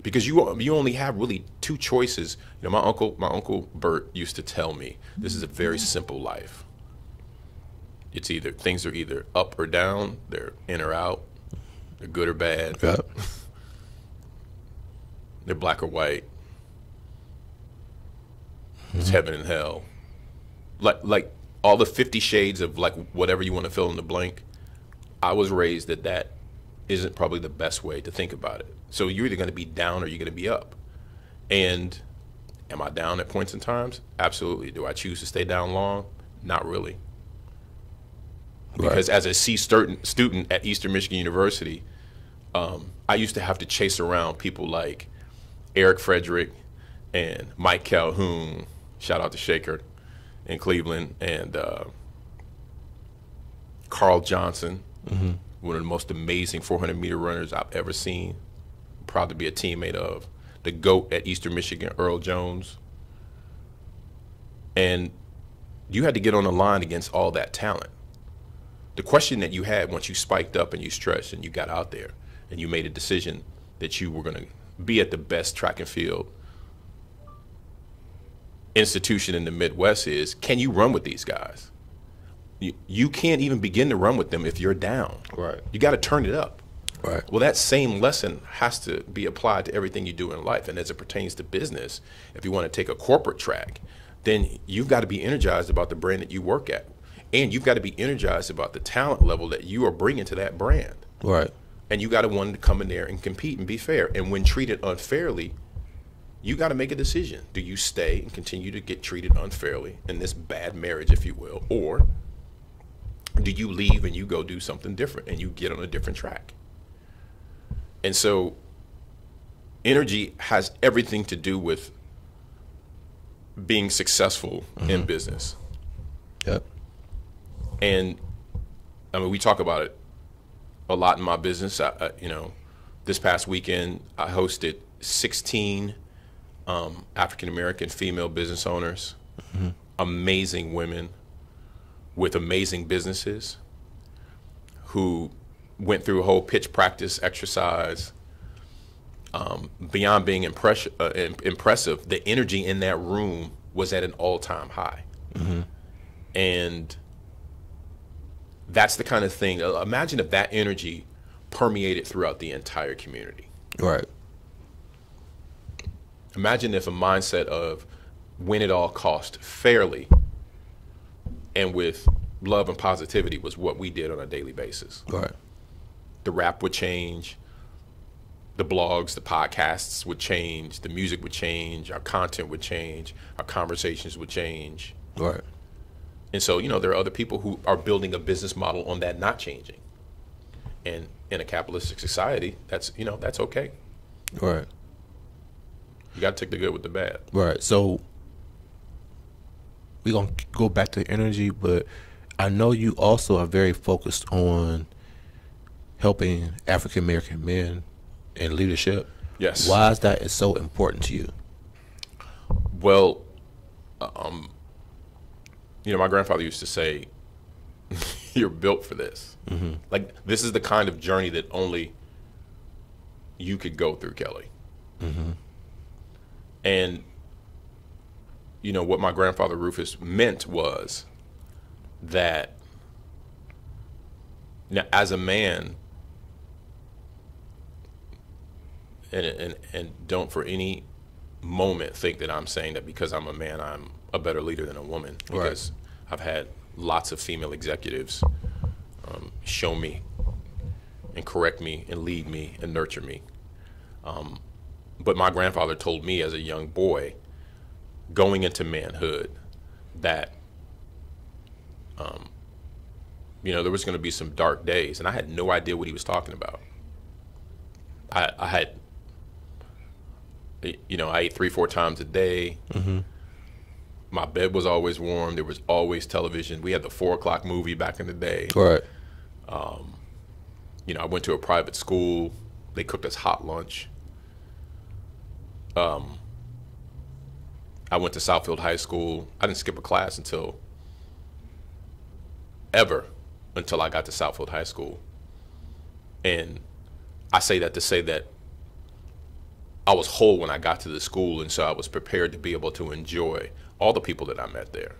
Because you only have really two choices. You know, my uncle Bert used to tell me, this is a very simple life. It's either, things are either up or down, they're in or out, they're good or bad, they're black or white. It's heaven and hell. Like all the 50 shades of like whatever you want to fill in the blank. I was raised that isn't probably the best way to think about it. So you're either going to be down or you're going to be up. And am I down at points in times? Absolutely. Do I choose to stay down long? Not really. Because as a C student at Eastern Michigan University, I used to have to chase around people like Eric Frederick and Mike Calhoun, shout out to Shaker in Cleveland, and Carl Johnson, one of the most amazing 400-meter runners I've ever seen. Proud to be a teammate of. The GOAT at Eastern Michigan, Earl Jones. And you had to get on the line against all that talent. The question that you had once you spiked up and you stretched and you got out there and you made a decision that you were going to be at the best track and field institution in the Midwest is, can you run with these guys? You can't even begin to run with them if you're down. Right. You got to turn it up. Right. Well, that same lesson has to be applied to everything you do in life. And as it pertains to business, if you want to take a corporate track, then you've got to be energized about the brand that you work at. And you've got to be energized about the talent level that you are bringing to that brand. Right. And you got to want to come in there and compete and be fair. And when treated unfairly, you got to make a decision. Do you stay and continue to get treated unfairly in this bad marriage, if you will, or do you leave and you go do something different and you get on a different track? And so energy has everything to do with being successful in business. Yep. And I mean, we talk about it a lot in my business. This past weekend, I hosted 16 African-American female business owners, amazing women with amazing businesses who went through a whole pitch practice exercise. Beyond being impressive, the energy in that room was at an all-time high. And that's the kind of thing, imagine if that energy permeated throughout the entire community. Right. Imagine if a mindset of win at all cost fairly and with love and positivity was what we did on a daily basis. Right. The rap would change, the blogs, the podcasts would change, the music would change, our content would change, our conversations would change. Right. And so, there are other people who are building a business model on that not changing. And in a capitalistic society, that's okay. Right. You got to take the good with the bad. Right. So we're going to go back to energy, but I know you also are very focused on helping African-American men in leadership. Yes. Why is that so important to you? Well, my grandfather used to say, you're built for this. Like, this is the kind of journey that only you could go through, Kelly. And, what my grandfather Rufus meant was that now, as a man, and don't for any moment think that I'm saying that because I'm a man, I'm a better leader than a woman. Because I've had lots of female executives show me and correct me and lead me and nurture me. But my grandfather told me as a young boy, going into manhood, that there was going to be some dark days, and I had no idea what he was talking about. I ate 3-4 times a day. My bed was always warm. There was always television. We had the 4 o'clock movie back in the day. Right. I went to a private school. They cooked us hot lunch. I went to Southfield High School. I didn't skip a class until I got to Southfield High School. And I say that to say that I was whole when I got to the school, and so I was prepared to be able to enjoy all the people that I met there.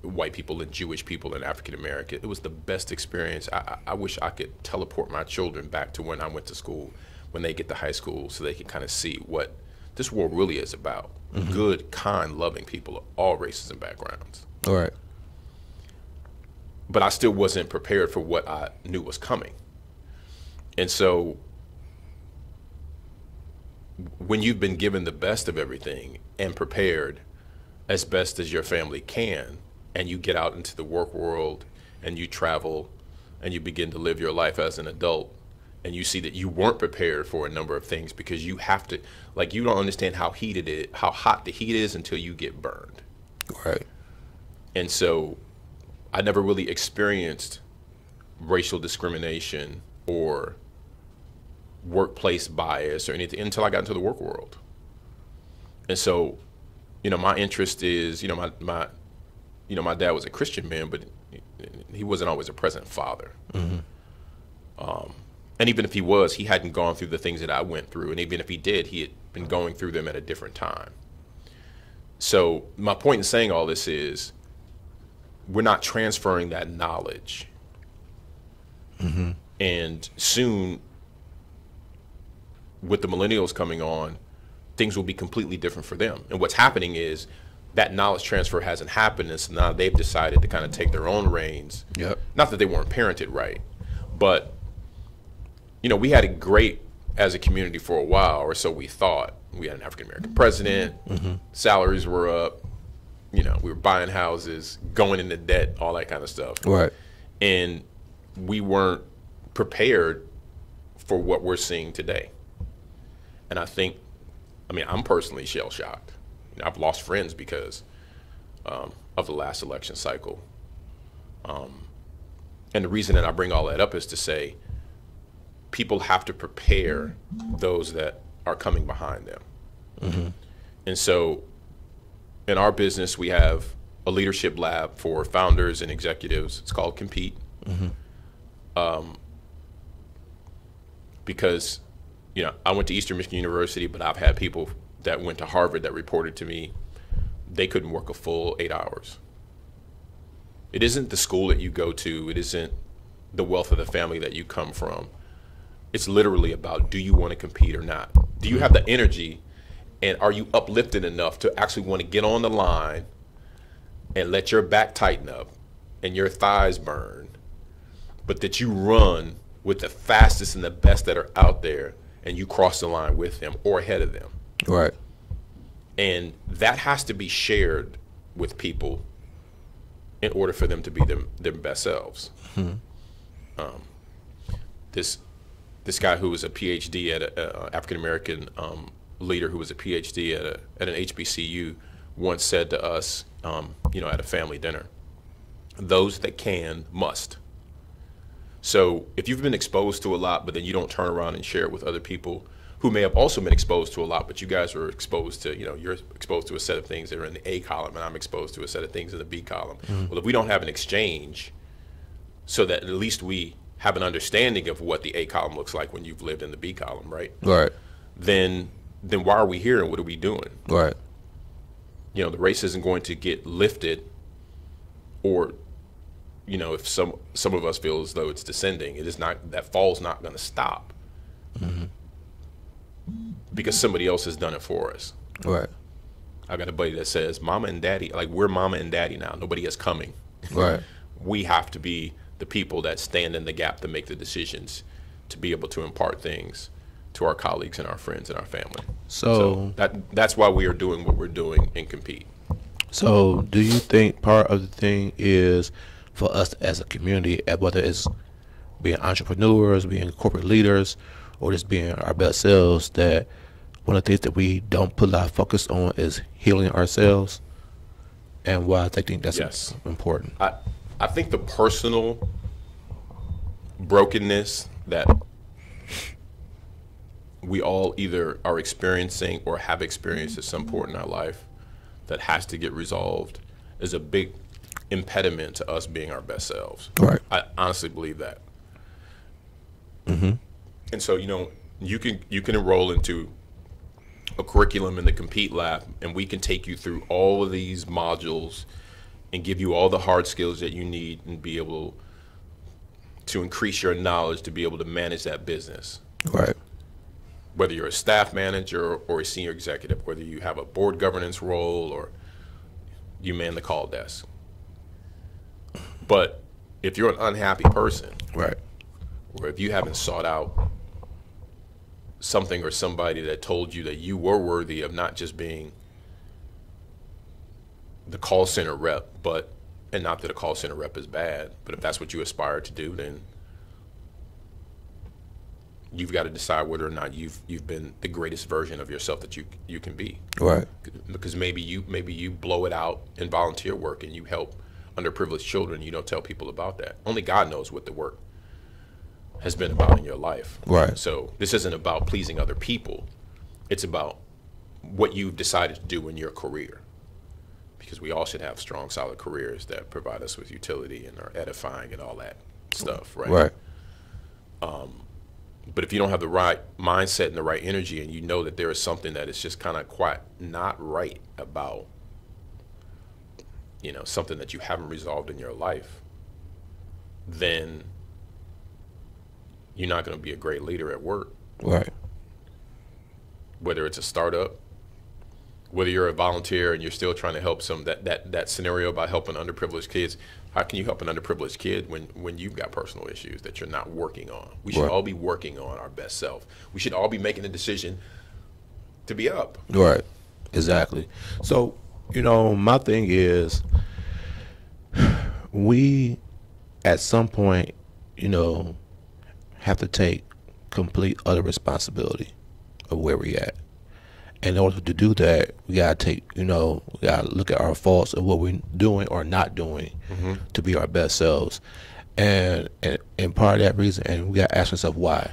White people and Jewish people and African American. It was the best experience. I wish I could teleport my children back to when I went to school, when they get to high school, so they can kind of see what this world really is about. Good, kind, loving people of all races and backgrounds. All right. But I still wasn't prepared for what I knew was coming. And so when you've been given the best of everything and prepared as best as your family can, and you get out into the work world and you travel and you begin to live your life as an adult, and you see that you weren't prepared for a number of things because you have to, you don't understand how hot the heat is until you get burned. Right. And so I never really experienced racial discrimination or workplace bias or anything until I got into the work world. And so my interest is, my dad was a Christian man, but he wasn't always a present father. And even if he was, he hadn't gone through the things that I went through. And even if he did, he had been going through them at a different time. So my point in saying all this is we're not transferring that knowledge. And soon, with the millennials coming on, things will be completely different for them. And what's happening is that knowledge transfer hasn't happened, and so now they've decided to kind of take their own reins. Yep. Not that they weren't parented right, but we had it great as a community for a while, or so we thought. We had an African-American president, salaries were up, we were buying houses, going into debt, all that kind of stuff. Right. And we weren't prepared for what we're seeing today. And I'm personally shell-shocked. I've lost friends because of the last election cycle. And the reason that I bring all that up is to say people have to prepare those that are coming behind them. And so in our business, we have a leadership lab for founders and executives. It's called Compete. Because, I went to Eastern Michigan University, but I've had people that went to Harvard that reported to me they couldn't work a full 8 hours. It isn't the school that you go to. It isn't the wealth of the family that you come from. It's literally about, do you want to compete or not? Do you have the energy, and are you uplifted enough to actually want to get on the line and let your back tighten up and your thighs burn, but that you run with the fastest and the best that are out there, and you cross the line with them or ahead of them. Right. And that has to be shared with people in order for them to be their best selves. This guy who was a PhD at an African-American leader who was a PhD at an HBCU once said to us, at a family dinner, those that can must. So if you've been exposed to a lot, but then you don't turn around and share it with other people who may have also been exposed to a lot, but you guys are exposed to, you're exposed to a set of things that are in the A column, and I'm exposed to a set of things in the B column. Well, if we don't have an exchange so that at least we have an understanding of what the A column looks like when you've lived in the B column, right? Right. Then why are we here and what are we doing? Right. The race isn't going to get lifted, or if some of us feel as though it's descending, it is not, that fall's not going to stop because somebody else has done it for us. Right. I got a buddy that says, mama and daddy, like we're mama and daddy now, nobody is coming. Right. We have to be the people that stand in the gap to make the decisions to be able to impart things to our colleagues and our friends and our family. So that's why we are doing what we're doing and Compete. So do you think part of the thing is for us as a community, whether it's being entrepreneurs, being corporate leaders, or just being our best selves, that one of the things that we don't put a lot of focus on is healing ourselves, and why I think that's important? I think the personal brokenness that we all either are experiencing or have experienced at some point in our life that has to get resolved is a big impediment to us being our best selves. Right. I honestly believe that. And so, you can enroll into a curriculum in the Compete Lab, and we can take you through all of these modules and give you all the hard skills that you need and be able to increase your knowledge to be able to manage that business. Right. Whether you're a staff manager or a senior executive, whether you have a board governance role or you man the call desk. But if you're an unhappy person, Right. or if you haven't sought out something or somebody that told you that you were worthy of not just being the call center rep, and not that a call center rep is bad, but if that's what you aspire to do, then you've got to decide whether or not you've been the greatest version of yourself that you can be. Right. Because maybe you blow it out in volunteer work and you help underprivileged children. You don't tell people about that. Only God knows what the work has been about in your life. Right. So this isn't about pleasing other people. It's about what you've decided to do in your career. because we all should have strong, solid careers that provide us with utility and are edifying and all that stuff, right? Right. But if you don't have the right mindset and the right energy, and you know that there is something that is just kind of quite not right about, you know, something that you haven't resolved in your life, then you're not going to be a great leader at work. Right. Whether it's a startup, whether you're a volunteer and you're still trying to help that scenario about helping underprivileged kids. How can you help an underprivileged kid when you've got personal issues that you're not working on? We should all be working on our best self. We should all be making a decision to be up. Right. Exactly. So, you know, my thing is, we at some point, you know, have to take complete utter responsibility of where we at. And in order to do that, we gotta take, you know, we gotta look at our faults of what we're doing or not doing to be our best selves. And part of that reason, and we gotta ask ourselves why.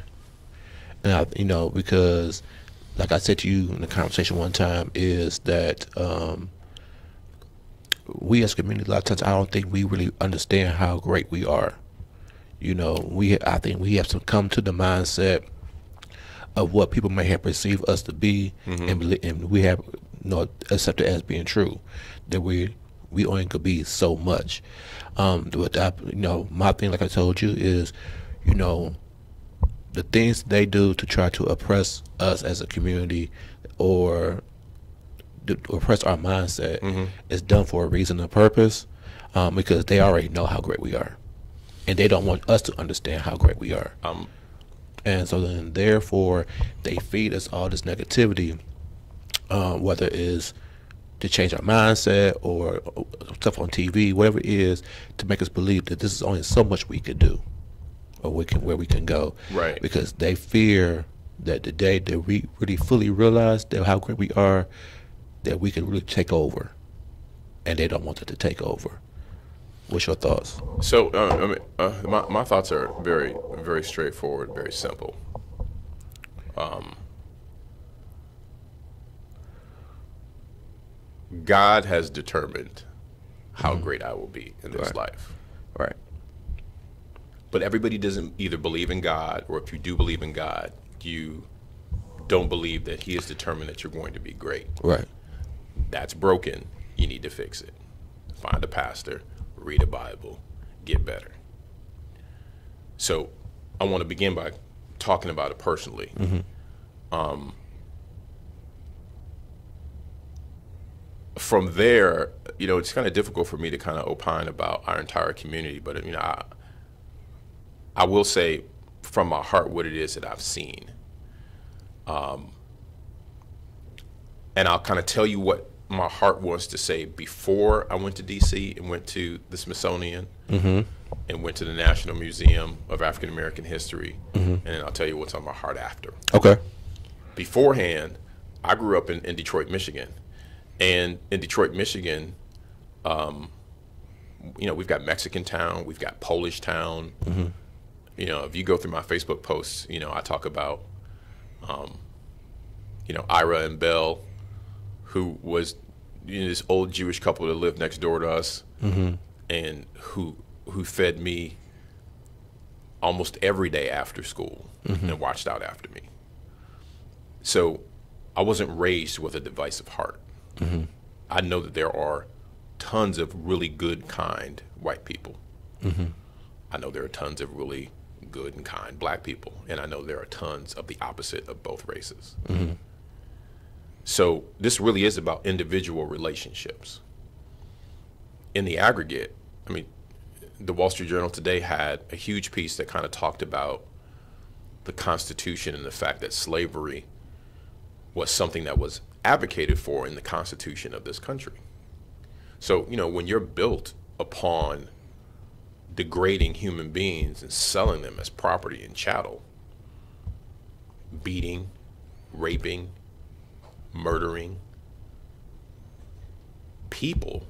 And I, you know, because like I said to you in the conversation one time, is that we as a community, a lot of times I don't think we really understand how great we are. You know, I think we have to come to the mindset of what people may have perceived us to be, and we have, you know, accepted as being true, that we only could be so much. But you know, my thing, like I told you, is, you know, the things they do to try to oppress us as a community or to oppress our mindset is done for a reason and purpose, because they already know how great we are, and they don't want us to understand how great we are. And so then, therefore, they feed us all this negativity, whether it is to change our mindset or stuff on TV, whatever it is, to make us believe that this is only so much we could do, or where we can go. Right. Because they fear that the day that we really fully realize that how great we are, that we can really take over, and they don't want it to take over. What's your thoughts? So, my thoughts are very, very straightforward, very simple. God has determined how great I will be in this life. Right. But everybody doesn't either believe in God, or if you do believe in God, you don't believe that He has determined that you're going to be great. Right. That's broken. You need to fix it. Find a pastor. Read a Bible, get better. So I want to begin by talking about it personally. From there, you know, it's kind of difficult for me to kind of opine about our entire community, but, you know, I will say from my heart what it is that I've seen. And I'll kind of tell you what my heart wants to say before I went to DC and went to the Smithsonian and went to the National Museum of African American History, and then I'll tell you what's on my heart after. Okay. Beforehand, I grew up in Detroit, Michigan, and in Detroit, Michigan, you know, we've got Mexican Town, we've got Polish Town. You know, if you go through my Facebook posts, you know, I talk about, you know, Ira and Bell, who was, you know, this old Jewish couple that lived next door to us, and who fed me almost every day after school and watched out after me. So I wasn't raised with a divisive heart. I know that there are tons of really good, kind white people. I know there are tons of really good and kind black people, and I know there are tons of the opposite of both races. So this really is about individual relationships. In the aggregate, I mean, the Wall Street Journal today had a huge piece that kind of talked about the Constitution and the fact that slavery was something that was advocated for in the Constitution of this country. So, you know, when you're built upon degrading human beings and selling them as property and chattel, beating, raping, murdering people,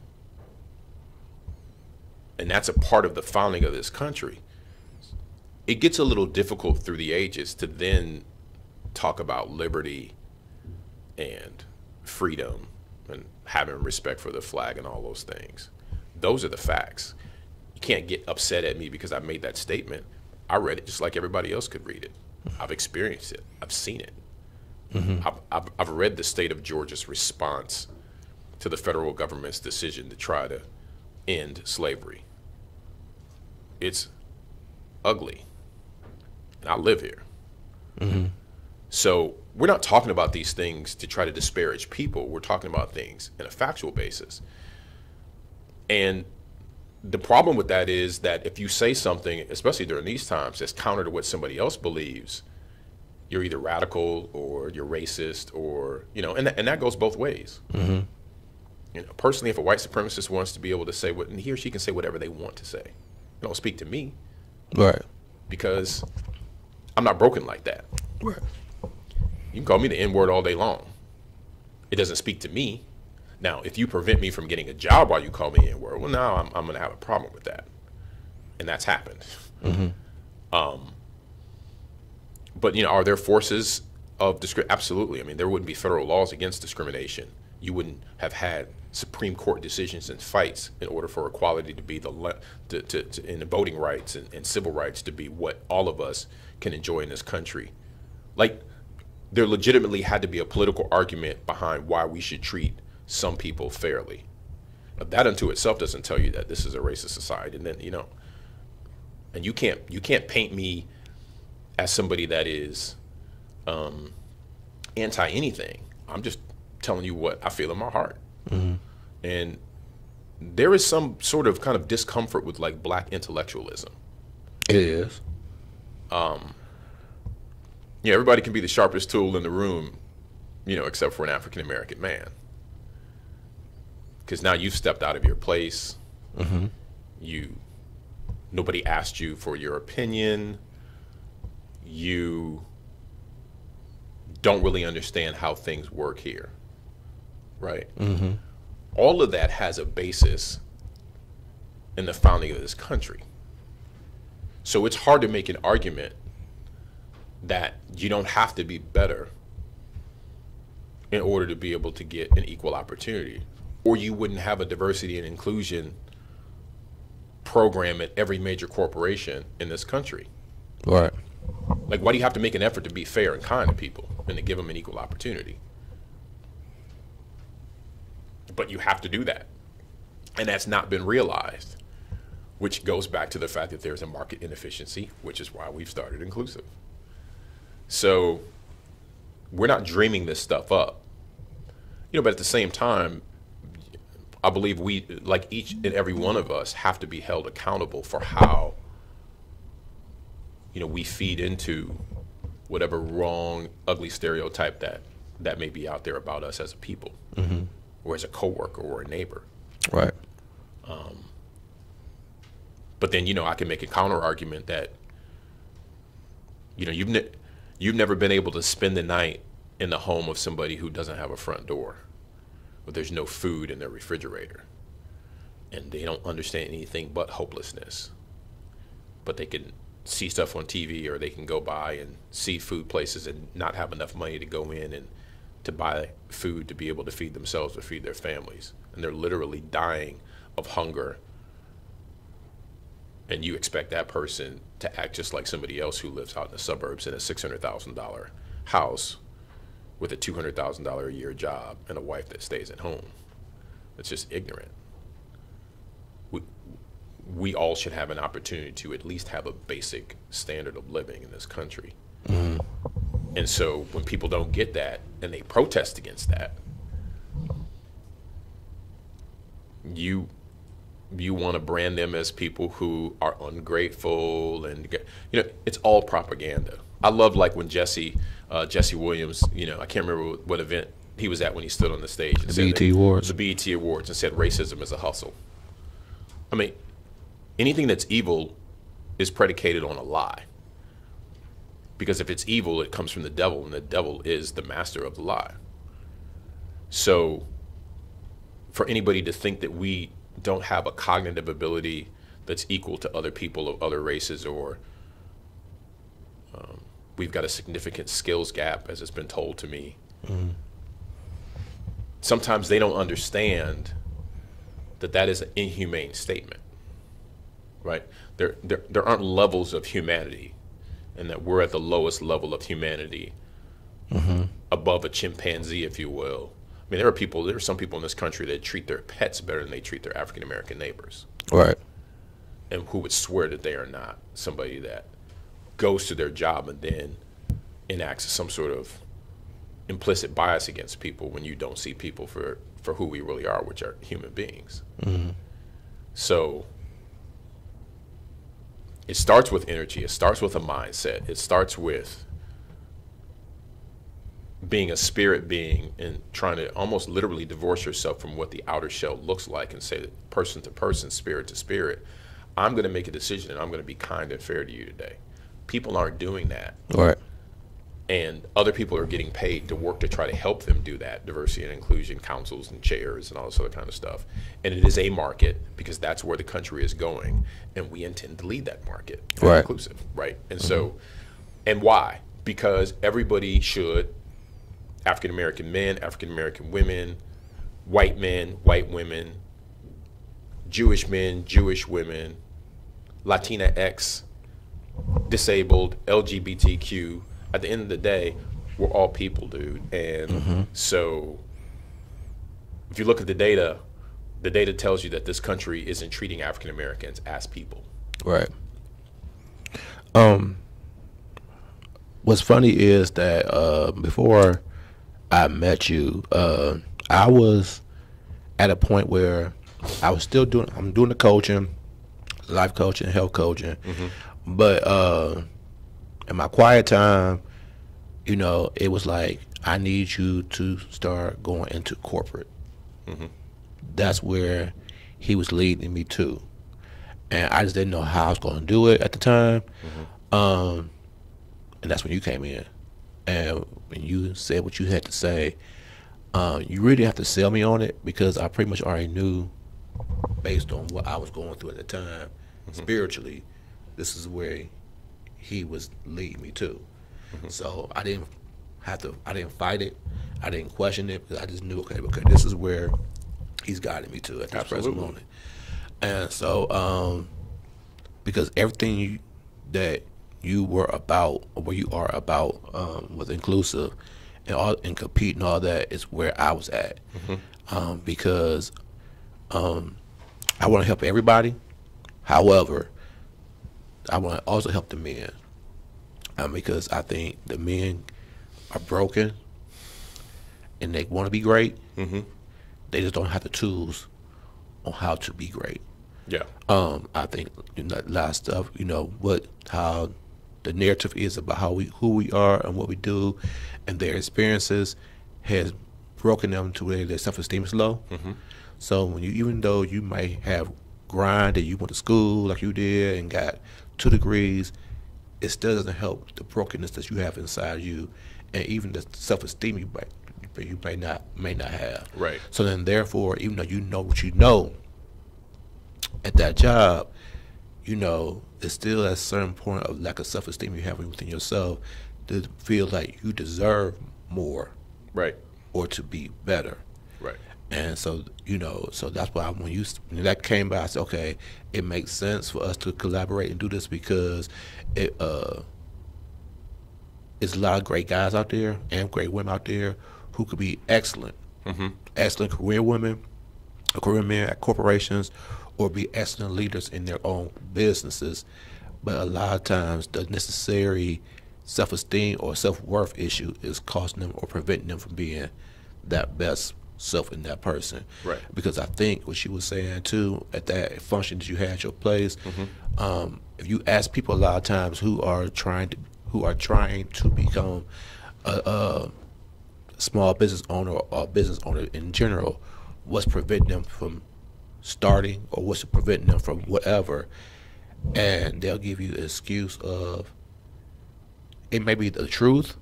and that's a part of the founding of this country, it gets a little difficult through the ages to then talk about liberty and freedom and having respect for the flag and all those things. Those are the facts. You can't get upset at me because I made that statement. I read it just like everybody else could read it. I've experienced it. I've seen it. I've read the state of Georgia's response to the federal government's decision to try to end slavery. It's ugly. And I live here. So we're not talking about these things to try to disparage people. We're talking about things in a factual basis. And the problem with that is that if you say something, especially during these times, that's counter to what somebody else believes, you're either radical or you're racist, or, you know, and that goes both ways. You know, personally, if a white supremacist wants to be able to say what, and he or she can say whatever they want to say, don't speak to me. Right. Because I'm not broken like that. Right. You can call me the N-word all day long. It doesn't speak to me. Now, if you prevent me from getting a job while you call me N-word, well, now I'm going to have a problem with that. And that's happened. But, you know, are there forces of discrimination? Absolutely. I mean, there wouldn't be federal laws against discrimination. You wouldn't have had Supreme Court decisions and fights in order for equality to be in the voting rights and civil rights to be what all of us can enjoy in this country. Like, there legitimately had to be a political argument behind why we should treat some people fairly. But that unto itself doesn't tell you that this is a racist society. And then, you know, and you can't paint me as somebody that is anti anything. I'm just telling you what I feel in my heart. And there is some sort of kind of discomfort with like black intellectualism. It is. Yeah, everybody can be the sharpest tool in the room, you know, except for an African American man. Because now you've stepped out of your place. Nobody asked you for your opinion. You don't really understand how things work here, right? All of that has a basis in the founding of this country. So it's hard to make an argument that you don't have to be better in order to be able to get an equal opportunity, or you wouldn't have a diversity and inclusion program at every major corporation in this country. Right. Like, why do you have to make an effort to be fair and kind to people and to give them an equal opportunity? But you have to do that. And that's not been realized, which goes back to the fact that there's a market inefficiency, which is why we've started Nclusiv. So we're not dreaming this stuff up, you know, but at the same time, I believe we, like each and every one of us, have to be held accountable for how, you know, we feed into whatever wrong, ugly stereotype that may be out there about us as a people, or as a coworker or a neighbor. Right. But then, you know, I can make a counter argument that, you know, you've never been able to spend the night in the home of somebody who doesn't have a front door, but there's no food in their refrigerator, and they don't understand anything but hopelessness. But they can see stuff on TV, or they can go by and see food places and not have enough money to go in and to buy food to be able to feed themselves or feed their families. And they're literally dying of hunger. And you expect that person to act just like somebody else who lives out in the suburbs in a $600,000 house with a $200,000 a year job and a wife that stays at home. It's just ignorant. We all should have an opportunity to at least have a basic standard of living in this country. And so when people don't get that and they protest against that, you want to brand them as people who are ungrateful, and, you know, it's all propaganda. I love, like, when Jesse Williams, you know, I can't remember what event he was at when he stood on the stage and The BET Awards. The BET Awards, and said racism is a hustle. I mean, anything that's evil is predicated on a lie. Because if it's evil, it comes from the devil, and the devil is the master of the lie. So for anybody to think that we don't have a cognitive ability that's equal to other people of other races, or we've got a significant skills gap, as it's been told to me, sometimes they don't understand that that is an inhumane statement, right? There aren't levels of humanity, and that we're at the lowest level of humanity, above a chimpanzee, if you will. I mean, there are some people in this country that treat their pets better than they treat their African American neighbors. Right. And who would swear that they are not somebody that goes to their job and then enacts some sort of implicit bias against people when you don't see people for who we really are, which are human beings. So it starts with energy. It starts with a mindset. It starts with being a spirit being and trying to almost literally divorce yourself from what the outer shell looks like and say that person to person, spirit to spirit, I'm going to make a decision and I'm going to be kind and fair to you today. People aren't doing that. Right. And other people are getting paid to work to try to help them do that, diversity and inclusion councils and chairs and all this other kind of stuff. And it is a market because that's where the country is going, and we intend to lead that market. Right. Inclusive, right? And so, and why? Because everybody should, African American men, African American women, white men, white women, Jewish men, Jewish women, Latina X, disabled, LGBTQ. At the end of the day, we're all people, dude. And so if you look at the data tells you that this country isn't treating African Americans as people. Right. What's funny is that before I met you, I was at a point where I was still I'm doing the coaching, life coaching, health coaching, but in my quiet time, you know, it was like, I need you to start going into corporate. That's where he was leading me to. And I just didn't know how I was going to do it at the time. And that's when you came in. And when you said what you had to say, you really have to sell me on it, because I pretty much already knew, based on what I was going through at the time, spiritually, this is where he was leading me to. So I didn't fight it. I didn't question it, because I just knew, okay, this is where he's guiding me to at this present moment. And so, because everything that you were about, or what you are about, with Nclusive and compete and all that, is where I was at. Because I want to help everybody. However, I want to also help the men, because I think the men are broken and they want to be great. They just don't have the tools on how to be great. Yeah. I think, you know, a lot of stuff, you know, how the narrative is about who we are and what we do, and their experiences has broken them to where their self-esteem is low. So when even though you might have grind and you went to school like you did and got 2 degrees, it still doesn't help the brokenness that you have inside you, and even the self-esteem you may not have. Right. So then, therefore, even though you know what you know at that job, you know, it's still at a certain point of lack of self-esteem you have within yourself to feel like you deserve more, Right. or to be better. Right. And so, you know, so that's why when that came by, I said, okay, it makes sense for us to collaborate and do this, because it's a lot of great guys out there and great women out there who could be excellent career women, or career men at corporations, or be excellent leaders in their own businesses. But a lot of times the necessary self-esteem or self-worth issue is costing them or preventing them from being that best self in that person. Right. Because I think what she was saying too, at that function that you had at your place, if you ask people a lot of times who are trying to become a small business owner or business owner in general, what's preventing them from starting, or what's preventing them from whatever, and they'll give you the excuse of, it may be the truth,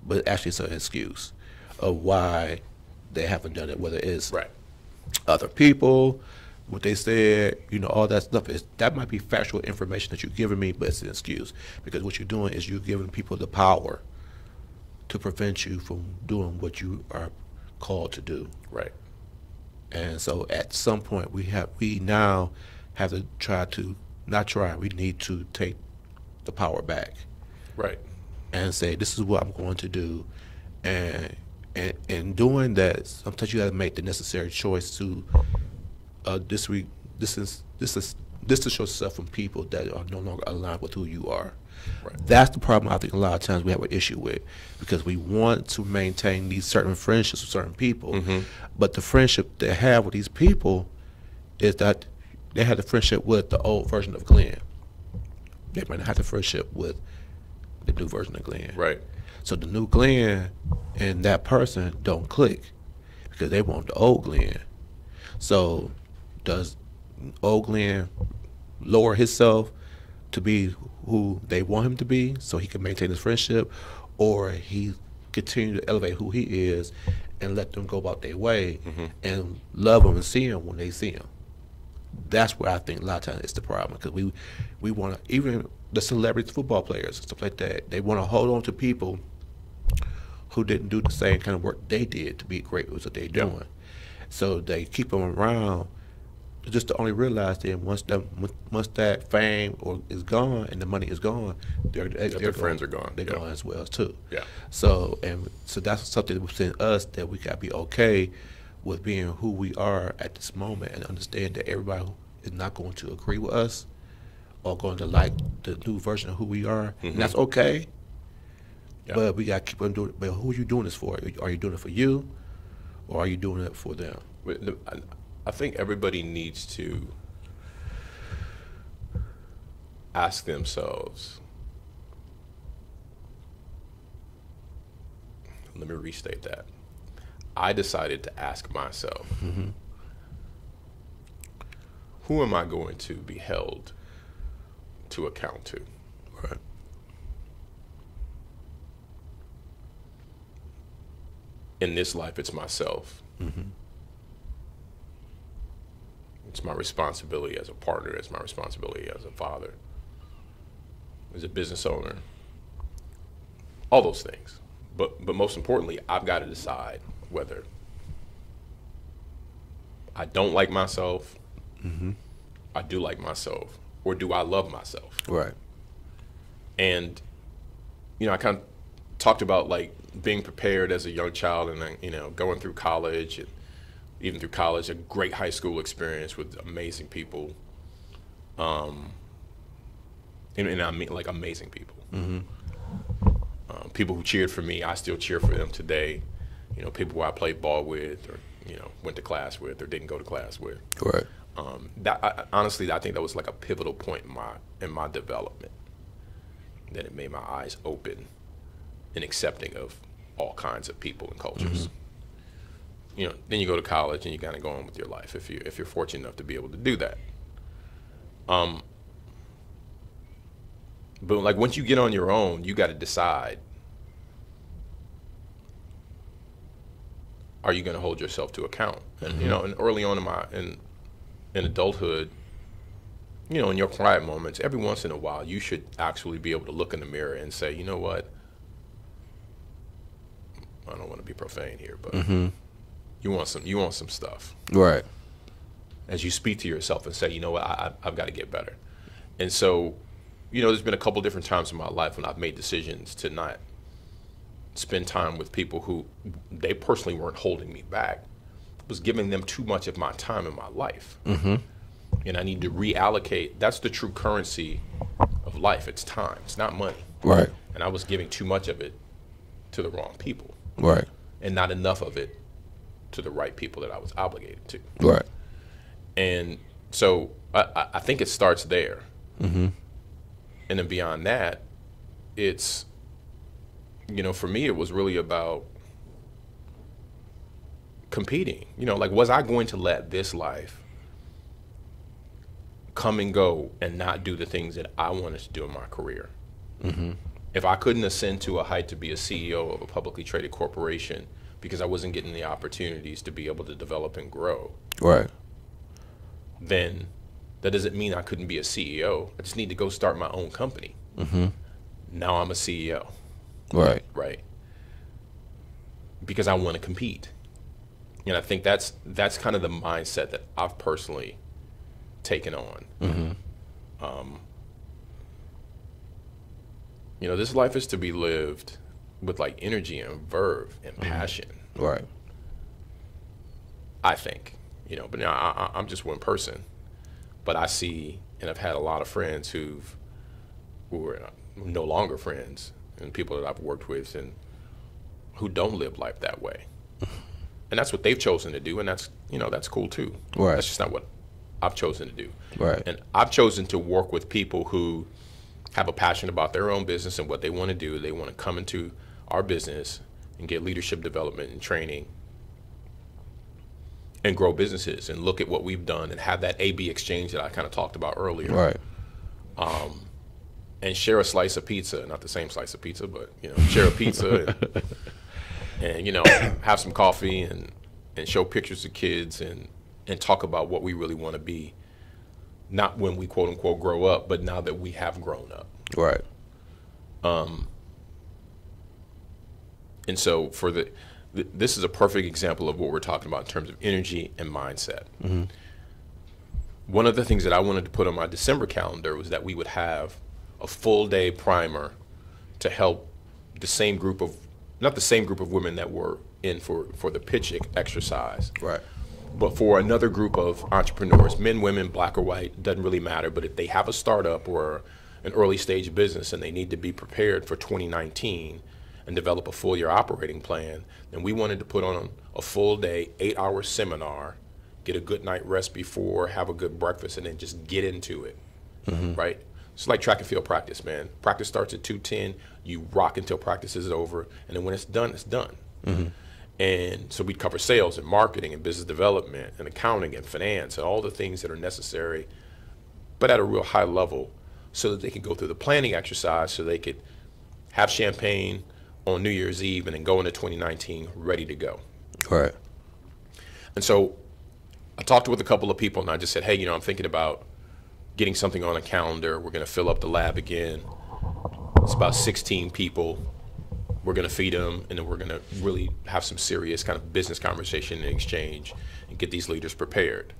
but actually it's an excuse of why they haven't done it, whether it's other people, what they said, you know, all that stuff. That might be factual information that you're giving me, but it's an excuse, because what you're doing is you're giving people the power to prevent you from doing what you are called to do. Right. And so at some point we now have to we need to take the power back. Right. And say, this is what I'm going to do. And in doing that, sometimes you got to make the necessary choice to distance yourself from people that are no longer aligned with who you are. Right. That's the problem I think a lot of times we have an issue with, because we want to maintain these certain friendships with certain people, but the friendship they have with these people is that they had a friendship with the old version of Glenn. They might not have the friendship with the new version of Glenn. Right. So the new Glenn and that person don't click because they want the old Glenn. So does old Glenn lower himself to be who they want him to be so he can maintain his friendship, or he continue to elevate who he is and let them go about their way and love them and see him when they see him? That's where I think a lot of times it's the problem, because we want to, even the celebrity football players and stuff like that, they want to hold on to people who didn't do the same kind of work they did to be great with what they're doing. So they keep them around just to only realize that once that fame is gone and the money is gone, their friends are gone. They're gone as well too. Yeah. So that's something within us that we gotta be okay with being who we are at this moment, and understand that everybody is not going to agree with us or going to like the new version of who we are, and that's okay. Yeah. But we gotta keep on doing it. But who are you doing this for? Are you doing it for you, or are you doing it for them? I think everybody needs to ask themselves, let me restate that. I decided to ask myself, who am I going to be held to account to? Right. In this life, it's myself. It's my responsibility as a partner, it's my responsibility as a father, as a business owner, all those things. But most importantly, I've got to decide whether I don't like myself, I do like myself, or do I love myself? Right. And, I kind of talked about like being prepared as a young child, and then, going through college, and even through college, a great high school experience with amazing people. And I mean like amazing people. People who cheered for me, I still cheer for them today. People who I played ball with, or went to class with, or didn't go to class with. Right. Honestly, I think that was like a pivotal point in my development. That it made my eyes open and accepting of all kinds of people and cultures. Then you go to college and you kind of go on with your life if you're fortunate enough to be able to do that. But like once you get on your own, you got to decide: are you going to hold yourself to account? And and early on in adulthood, in your quiet moments, every once in a while, you should actually be able to look in the mirror and say, you know what? I don't want to be profane here, but you want some stuff. Right. As you speak to yourself and say, you know what, I've got to get better. And so, there's been a couple different times in my life when I've made decisions to not spend time with people who they personally weren't holding me back. I was giving them too much of my time in my life. And I need to reallocate. That's the true currency of life. It's time. It's not money. Right. And I was giving too much of it to the wrong people. Right. And not enough of it to the right people that I was obligated to. Right. And so I think it starts there. And then beyond that, it's, for me, it was really about competing. Like, was I going to let this life come and go and not do the things that I wanted to do in my career? If I couldn't ascend to a height to be a CEO of a publicly traded corporation because I wasn't getting the opportunities to be able to develop and grow, right, then that doesn't mean I couldn't be a CEO. I just need to go start my own company. Now I'm a CEO. Right. Right. Because I want to compete. And I think that's kind of the mindset that I've personally taken on. You know, this life is to be lived with like energy and verve and passion. Right. I think, you know, but now I'm just one person, but I see, and I've had a lot of friends who are no longer friends, and people that I've worked with and who don't live life that way. And that's what they've chosen to do, and that's, you know, that's cool too. Right. That's just not what I've chosen to do. Right. And I've chosen to work with people who have a passion about their own business and what they want to do. They want to come into our business and get leadership development and training and grow businesses and look at what we've done and have that A/B exchange that I kind of talked about earlier. Right. And share a slice of pizza, not the same slice of pizza, but, you know, share a pizza and you know, have some coffee and show pictures of kids and talk about what we really want to be. Not when we quote unquote grow up, but now that we have grown up. Right. And so for this is a perfect example of what we're talking about in terms of energy and mindset. One of the things that I wanted to put on my December calendar was that we would have a full day primer to help the same group of, not the same group of women that were in for the pitch exercise. Right. But for another group of entrepreneurs, men, women, black or white, doesn't really matter. But if they have a startup or an early stage business and they need to be prepared for 2019 and develop a full year operating plan, then we wanted to put on a full day, 8-hour seminar, get a good night rest before, have a good breakfast, and then just get into it, right? It's like track and field practice, man. Practice starts at 2:10, you rock until practice is over, and then when it's done, it's done. And so we'd cover sales and marketing and business development and accounting and finance and all the things that are necessary, but at a real high level, so that they can go through the planning exercise, so they could have champagne on New Year's Eve and then go into 2019 ready to go. Right. And so I talked with a couple of people and I just said, hey, you know, I'm thinking about getting something on a calendar. We're going to fill up the lab again. It's about 16 people. We're going to feed them, and then we're going to really have some serious kind of business conversation and exchange and get these leaders prepared.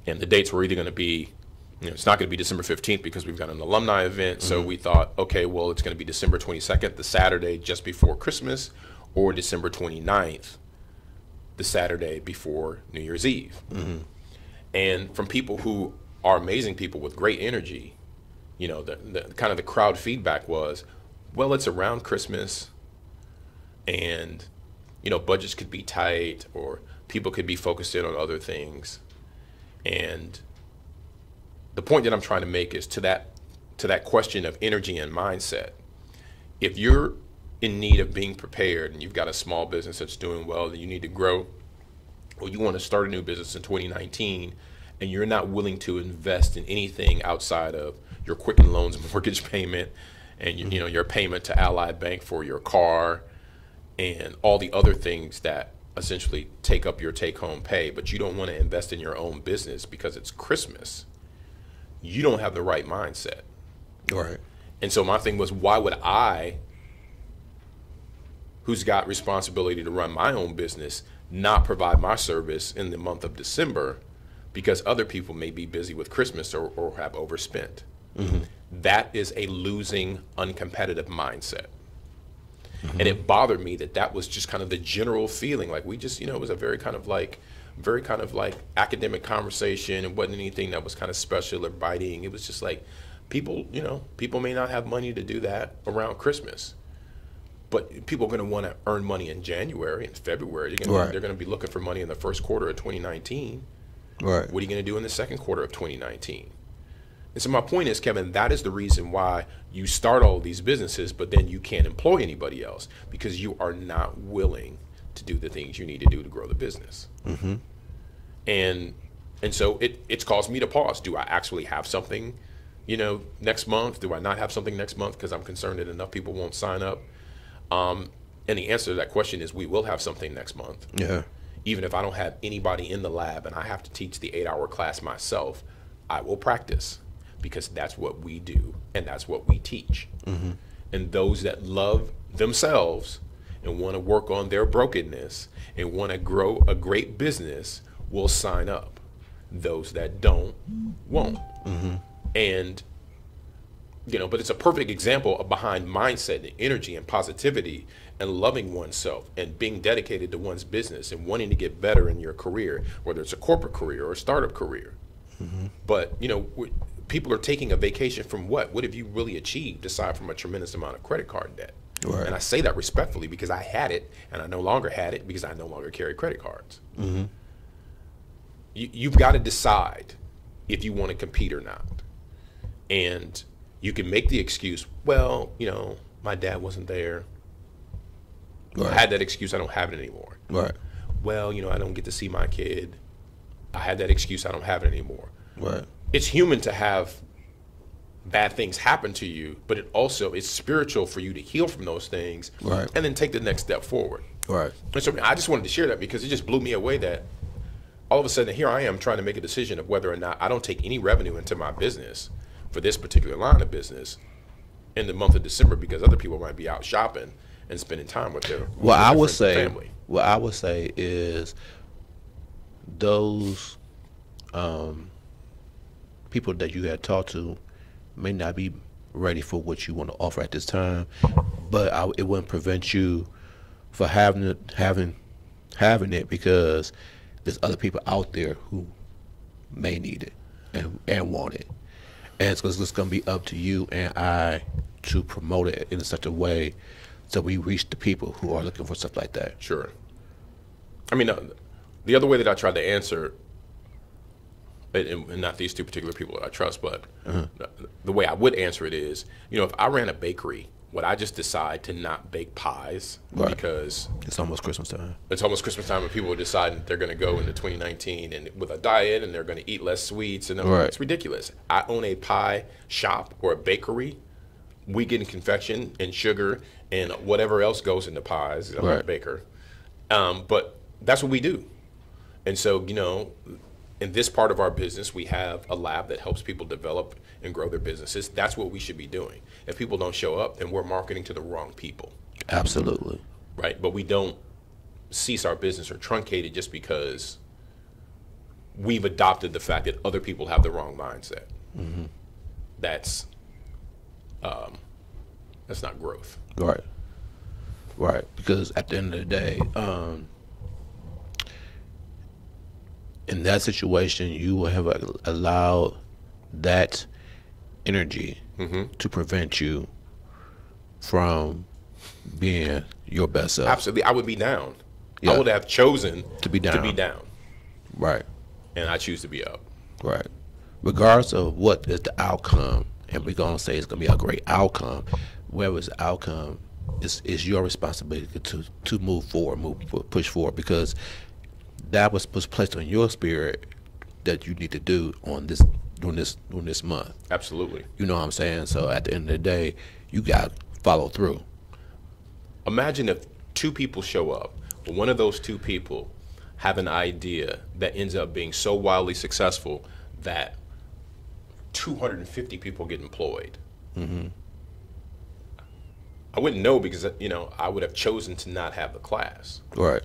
And the dates were either going to be, you know, it's not going to be December 15th because we've got an alumni event. So we thought, okay, well, it's going to be December 22nd, the Saturday just before Christmas, or December 29th, the Saturday before New Year's Eve. And from people who are amazing people with great energy, you know, the kind of the crowd feedback was, well, it's around Christmas and, you know, budgets could be tight or people could be focused in on other things. And the point that I'm trying to make is to that question of energy and mindset. If you're in need of being prepared and you've got a small business that's doing well that you need to grow, or you want to start a new business in 2019 and you're not willing to invest in anything outside of your Quicken Loans mortgage payment and you know, your payment to Ally Bank for your car and all the other things that essentially take up your take-home pay, but you don't want to invest in your own business because it's Christmas, you don't have the right mindset. Right. And so my thing was, why would I, who's got responsibility to run my own business, not provide my service in the month of December because other people may be busy with Christmas or have overspent? That is a losing, uncompetitive mindset. And it bothered me that was just kind of the general feeling. Like we just, you know, it was a very kind of like academic conversation. It wasn't anything that was kind of special or biting. It was just like people, you know, people may not have money to do that around Christmas, but people are going to want to earn money in January and February. They're going to be looking for money in the first quarter of 2019. Right. What are you going to do in the second quarter of 2019? And so my point is, Kevin, that is the reason why you start all of these businesses, but then you can't employ anybody else because you are not willing to do the things you need to do to grow the business. And so it's caused me to pause. Do I actually have something, you know, next month? Do I not have something next month because I'm concerned that enough people won't sign up? And the answer to that question is we will have something next month. Yeah. Even if I don't have anybody in the lab and I have to teach the 8-hour class myself, I will practice. Because that's what we do and that's what we teach. And those that love themselves and want to work on their brokenness and want to grow a great business will sign up. Those that don't won't. And but it's a perfect example of behind mindset and energy and positivity and loving oneself and being dedicated to one's business and wanting to get better in your career, whether it's a corporate career or a startup career. But people are taking a vacation from what? What have you really achieved aside from a tremendous amount of credit card debt? Right. And I say that respectfully because I had it, and I no longer had it because I no longer carry credit cards. You've got to decide if you want to compete or not. And you can make the excuse, well, my dad wasn't there. Right. I had that excuse, I don't have it anymore. Right. Well, I don't get to see my kid. I had that excuse, I don't have it anymore. Right. It's human to have bad things happen to you, but it's spiritual for you to heal from those things, right, and then take the next step forward. Right. And so I just wanted to share that because it just blew me away that all of a sudden here I am trying to make a decision of whether or not I don't take any revenue into my business for this particular line of business in the month of December because other people might be out shopping and spending time with their What I would say family. Is those people that you had talked to may not be ready for what you want to offer at this time, but it wouldn't prevent you for having it because there's other people out there who may need it and want it, and it's going to be up to you and I to promote it in such a way so we reach the people who are looking for stuff like that. Sure. I mean, the other way that I tried to answer, and not these two particular people that I trust, but the way I would answer it is, if I ran a bakery, would I just decide to not bake pies because it's almost Christmas time? It's almost Christmas time, and people are deciding that they're going to go into 2019 and with a diet, and they're going to eat less sweets, and it's ridiculous. I own a pie shop or a bakery. We get in confection and sugar and whatever else goes into pies. I'm not a baker, but that's what we do. And so, in this part of our business, we have a lab that helps people develop and grow their businesses. That's what we should be doing. If people don't show up, then we're marketing to the wrong people. Absolutely. Right? But we don't cease our business or truncate it just because we've adopted the fact that other people have the wrong mindset. That's not growth. Right. Right. Because at the end of the day, in that situation, you will have allowed that energy to prevent you from being your best self. Absolutely. I would be down. Yeah. I would have chosen to be down. Right. And I choose to be up. Right. Regardless of what is the outcome, and we're going to say it's going to be a great outcome, wherever it's the outcome, it's your responsibility to move forward, push forward, because that was placed on your spirit that you need to do during this month. Absolutely. You know what I'm saying? So at the end of the day, you got to follow through. Imagine if two people show up, but one of those two people have an idea that ends up being so wildly successful that 250 people get employed. I wouldn't know because, I would have chosen to not have the class. Right.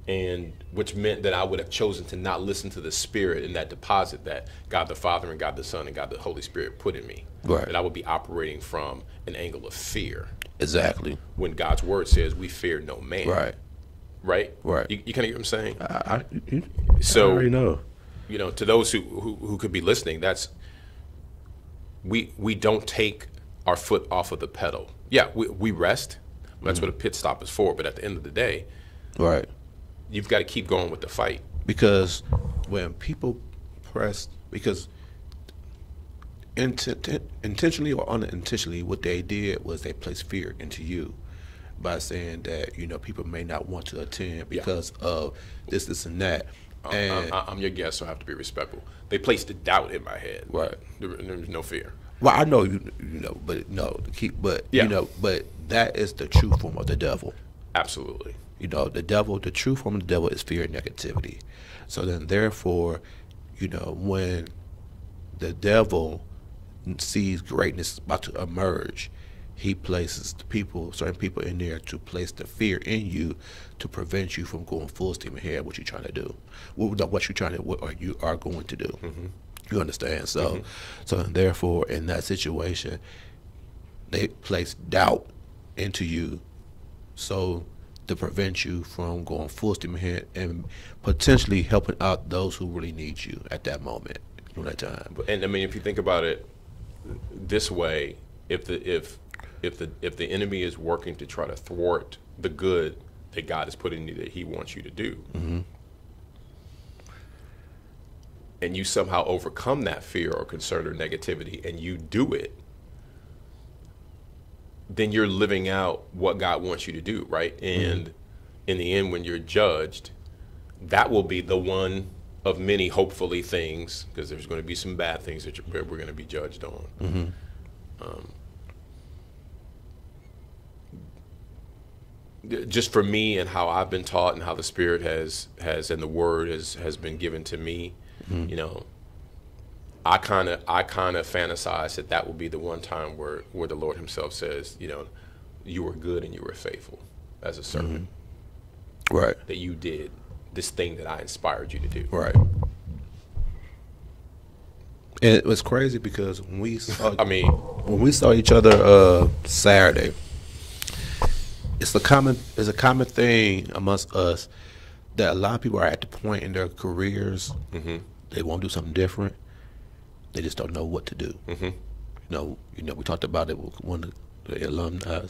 And which meant that I would have chosen to not listen to the spirit and that deposit that God the Father and God the Son and God the Holy Spirit put in me. Right. That I would be operating from an angle of fear. Exactly. When God's word says we fear no man. Right. Right? Right. You kind of get what I'm saying? I I already know. To those who could be listening, that's we don't take our foot off of the pedal. Yeah, we rest. That's what a pit stop is for. But at the end of the day, right, you've got to keep going with the fight. Because when people because intentionally or unintentionally, what they did was they placed fear into you by saying that people may not want to attend because of this and that. And I'm your guest, so I have to be respectful. They placed a doubt in my head. Right. There's no fear. Well, I know but but that is the true form of the devil. Absolutely. The true form of the devil is fear and negativity. So then, therefore, when the devil sees greatness about to emerge, he places certain people in there to place the fear in you to prevent you from going full steam ahead. What you're trying to do, what you're trying to, what you are going to do. Mm-hmm. You understand? So, mm-hmm. So therefore, in that situation, they place doubt into you, so to prevent you from going full steam ahead and potentially helping out those who really need you at that moment, at that time. And I mean, if you think about it this way, if the enemy is working to try to thwart the good that God has put in you that He wants you to do, mm-hmm. and you somehow overcome that fear or concern or negativity, and you do it, then you're living out what God wants you to do, right? And in the end, when you're judged, that will be the one of many, hopefully, things, because there's going to be some bad things that we're going to be judged on. Mm-hmm. Just for me and how I've been taught and how the Spirit has and the Word has been given to me, mm-hmm. you know, I kind of fantasize that will be the one time where the Lord Himself says, you know, you were good and you were faithful as a servant. Mm-hmm. Right. That you did this thing that I inspired you to do. Right. And it was crazy because when we saw, when we saw each other Saturday, it's a common thing amongst us that a lot of people are at the point in their careers, mm-hmm. they want to do something different. They just don't know what to do. Mm-hmm. You know, we talked about it with one of the alumni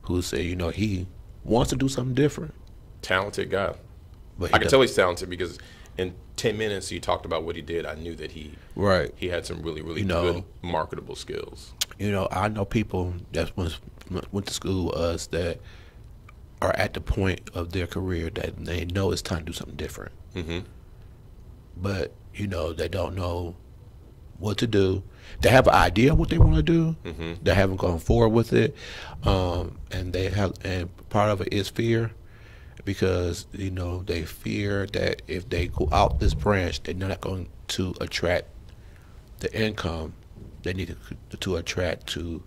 who said, you know, he wants to do something different. Talented guy. But I can tell he's talented because in 10 minutes he talked about what he did. I knew that he had some really, really good marketable skills. You know, I know people that went to school with us that are at the point of their career that they know it's time to do something different. Mm-hmm. But, you know, they don't know what to do. They have an idea of what they want to do. Mm-hmm. They haven't gone forward with it, and part of it is fear, because you know they fear that if they go out this branch, they're not going to attract the income they need to attract to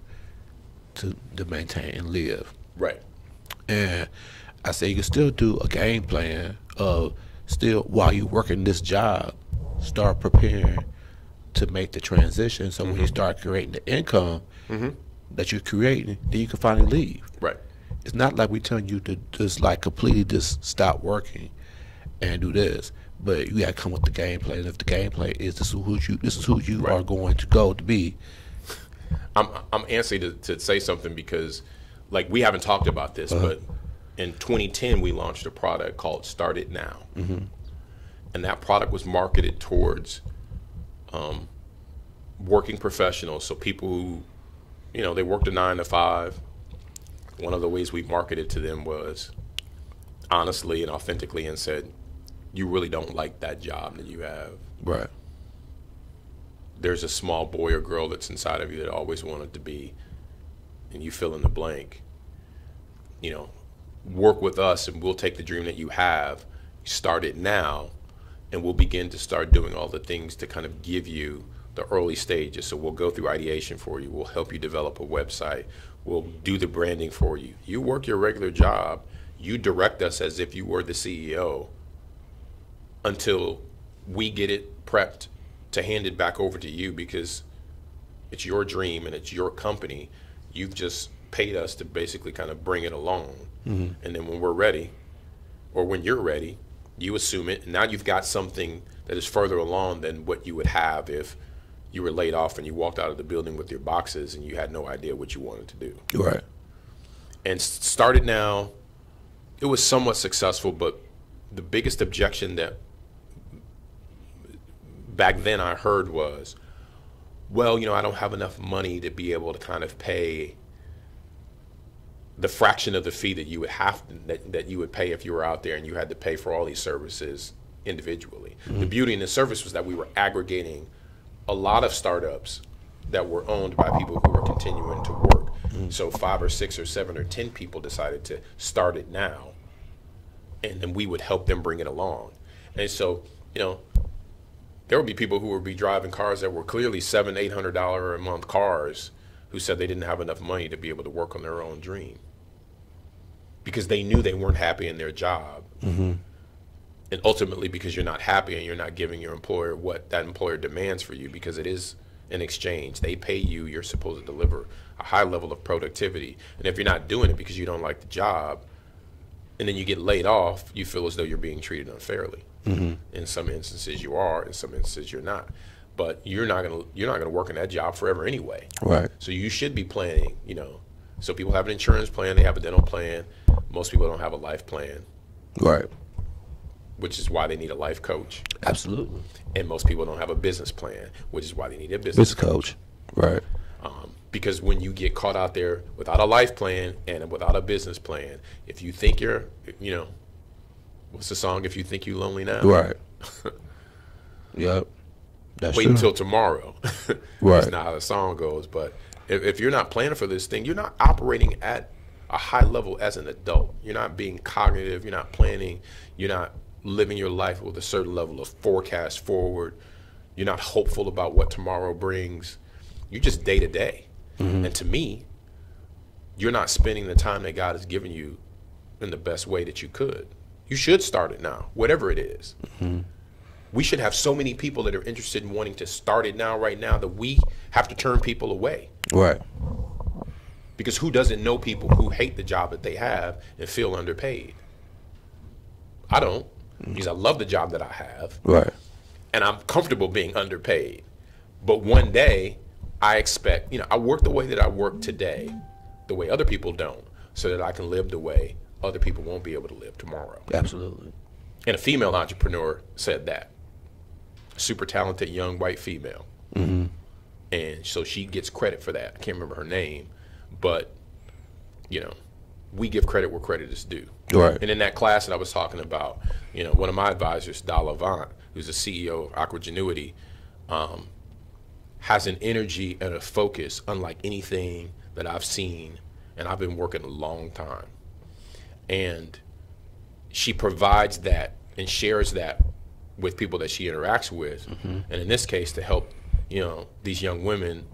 maintain and live. Right. And I say you can still do a game plan of still while you're working this job, start preparing to make the transition, so mm-hmm. when you start creating the income mm-hmm. that you're creating, then you can finally leave. Right. It's not like we're telling you to just like completely just stop working and do this, but you gotta come with the game plan. And if the game plan is this is who you right. are going to go to be. I'm antsy to say something because, like, we haven't talked about this, but in 2010 we launched a product called Start It Now, mm-hmm. and that product was marketed towards working professionals, so people who, you know, they worked a 9 to 5. One of the ways we marketed to them was honestly and authentically and said, you really don't like that job that you have. Right. There's a small boy or girl that's inside of you that always wanted to be, and you fill in the blank. You know, work with us and we'll take the dream that you have, start it now, and we'll begin to start doing all the things to kind of give you the early stages. So we'll go through ideation for you. We'll help you develop a website. We'll do the branding for you. You work your regular job. You direct us as if you were the CEO until we get it prepped to hand it back over to you, because it's your dream and it's your company. You've just paid us to basically kind of bring it along. Mm-hmm. And then when we're ready, or when you're ready, you assume it. And now you've got something that is further along than what you would have if you were laid off and you walked out of the building with your boxes and you had no idea what you wanted to do. Right. And Start It Now, it was somewhat successful, but the biggest objection that back then I heard was, well, you know, I don't have enough money to be able to kind of pay the fraction of the fee that you would have that you would pay if you were out there and you had to pay for all these services individually. Mm-hmm. The beauty in the service was that we were aggregating a lot of startups that were owned by people who were continuing to work. Mm-hmm. So 5 or 6 or 7 or 10 people decided to start it now, and then we would help them bring it along. And so, you know, there would be people who would be driving cars that were clearly $700-800 a month cars who said they didn't have enough money to be able to work on their own dream because they knew they weren't happy in their job. Mm-hmm. And ultimately because you're not happy and you're not giving your employer what that employer demands for you, because it is an exchange. They pay you, you're supposed to deliver a high level of productivity. And if you're not doing it because you don't like the job, and then you get laid off, you feel as though you're being treated unfairly. Mm-hmm. In some instances you are, in some instances you're not. But you're not gonna work in that job forever anyway. Right. So you should be planning, you know. So people have an insurance plan, they have a dental plan. Most people don't have a life plan. Right. Which is why they need a life coach. Absolutely. And most people don't have a business plan, which is why they need a business coach. Right. Because when you get caught out there without a life plan and without a business plan, if you think you're, you know, what's the song? If you think you're lonely now. Right. Yep. That's Wait true. until tomorrow. Right. That's not how the song goes. But if you're not planning for this thing, you're not operating at a high level as an adult. You're not being cognitive. You're not planning. You're not living your life with a certain level of forecast forward. You're not hopeful about what tomorrow brings. You're just day to day. Mm-hmm. And to me, you're not spending the time that God has given you in the best way that you could. You should start it now, whatever it is. Mm-hmm. We should have so many people that are interested in wanting to start it now, right now, that we have to turn people away. Right. Because who doesn't know people who hate the job that they have and feel underpaid? I don't, because I love the job that I have. Right. And I'm comfortable being underpaid. But one day, I expect, you know, I work the way that I work today, the way other people don't, so that I can live the way other people won't be able to live tomorrow. Absolutely. And a female entrepreneur said that. Super talented young white female. Mm-hmm. And so she gets credit for that. I can't remember her name, but, you know, we give credit where credit is due. Right. And in that class that I was talking about, you know, one of my advisors, Dal Avant, who's the CEO of Aquagenuity, has an energy and a focus unlike anything that I've seen, and I've been working a long time. And she provides that and shares that with people that she interacts with, mm-hmm. and in this case, to help, you know, these young women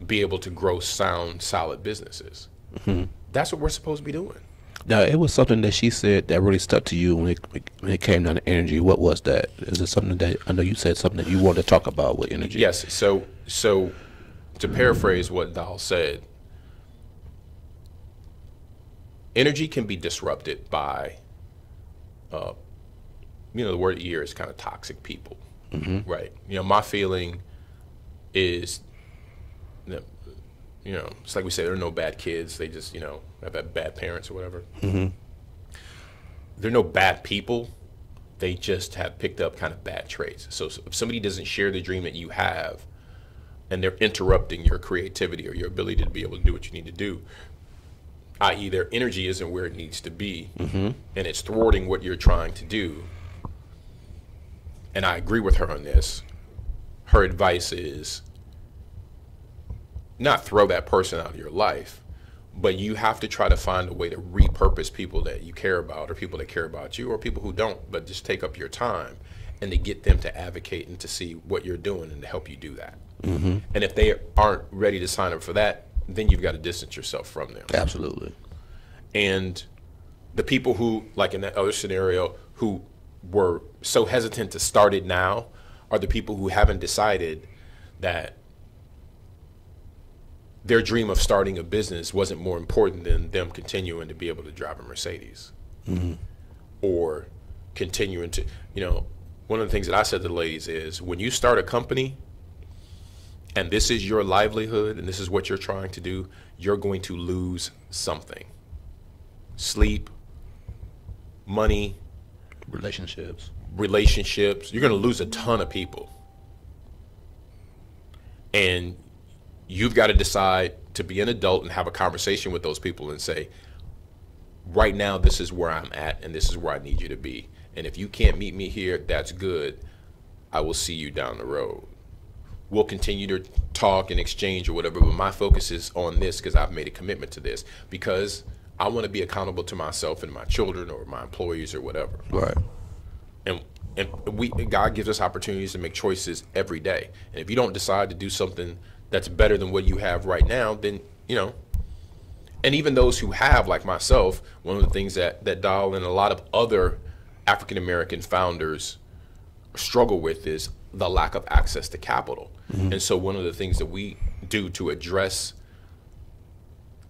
be able to grow sound, solid businesses. Mm-hmm. That's what we're supposed to be doing. Now, it was something that she said that really stuck to you when it came down to energy. What was that? Is it something that, I know you said something that you wanted to talk about with energy? Yes. So to paraphrase what Dal said, energy can be disrupted by, you know, the word ear is kind of toxic people, mm-hmm. right? You know, my feeling is that, you know, it's like we say, there are no bad kids. They just, you know, have bad parents or whatever. Mm-hmm. There are no bad people. They just have picked up kind of bad traits. So if somebody doesn't share the dream that you have, and they're interrupting your creativity or your ability to be able to do what you need to do, i.e. their energy isn't where it needs to be, mm-hmm. and it's thwarting what you're trying to do. And I agree with her on this. Her advice is not throw that person out of your life, but you have to try to find a way to repurpose people that you care about, or people that care about you, or people who don't, but just take up your time, and to get them to advocate and to see what you're doing and to help you do that. Mm-hmm. And if they aren't ready to sign up for that, then you've got to distance yourself from them. Absolutely. And the people who, like in that other scenario, who were so hesitant to start it now are the people who haven't decided that their dream of starting a business wasn't more important than them continuing to be able to drive a Mercedes, mm-hmm. or continuing to, you know, one of the things that I said to the ladies is, when you start a company and this is your livelihood and this is what you're trying to do, you're going to lose something. Sleep, money, relationships. You're going to lose a ton of people. And you've got to decide to be an adult and have a conversation with those people and say, right now, this is where I'm at and this is where I need you to be. And if you can't meet me here, that's good. I will see you down the road. We'll continue to talk and exchange or whatever, but my focus is on this because I've made a commitment to this, because I want to be accountable to myself and my children or my employees or whatever. Right. And God gives us opportunities to make choices every day. And if you don't decide to do something that's better than what you have right now, then, you know, and even those who have, like myself, one of the things that Dahl and a lot of other African-American founders struggle with is the lack of access to capital. And so one of the things that we do to address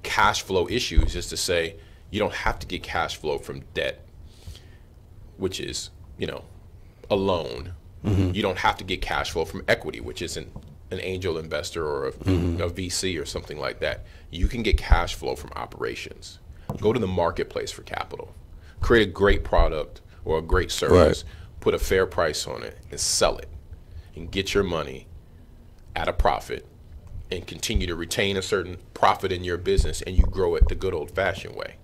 cash flow issues is to say, you don't have to get cash flow from debt, which is, you know, a loan. You don't have to get cash flow from equity, which is an angel investor or a VC or something like that. You can get cash flow from operations. Go to the marketplace for capital. Create a great product or a great service, put a fair price on it and sell it and get your money at a profit and continue to retain a certain profit in your business, and you grow it the good old-fashioned way.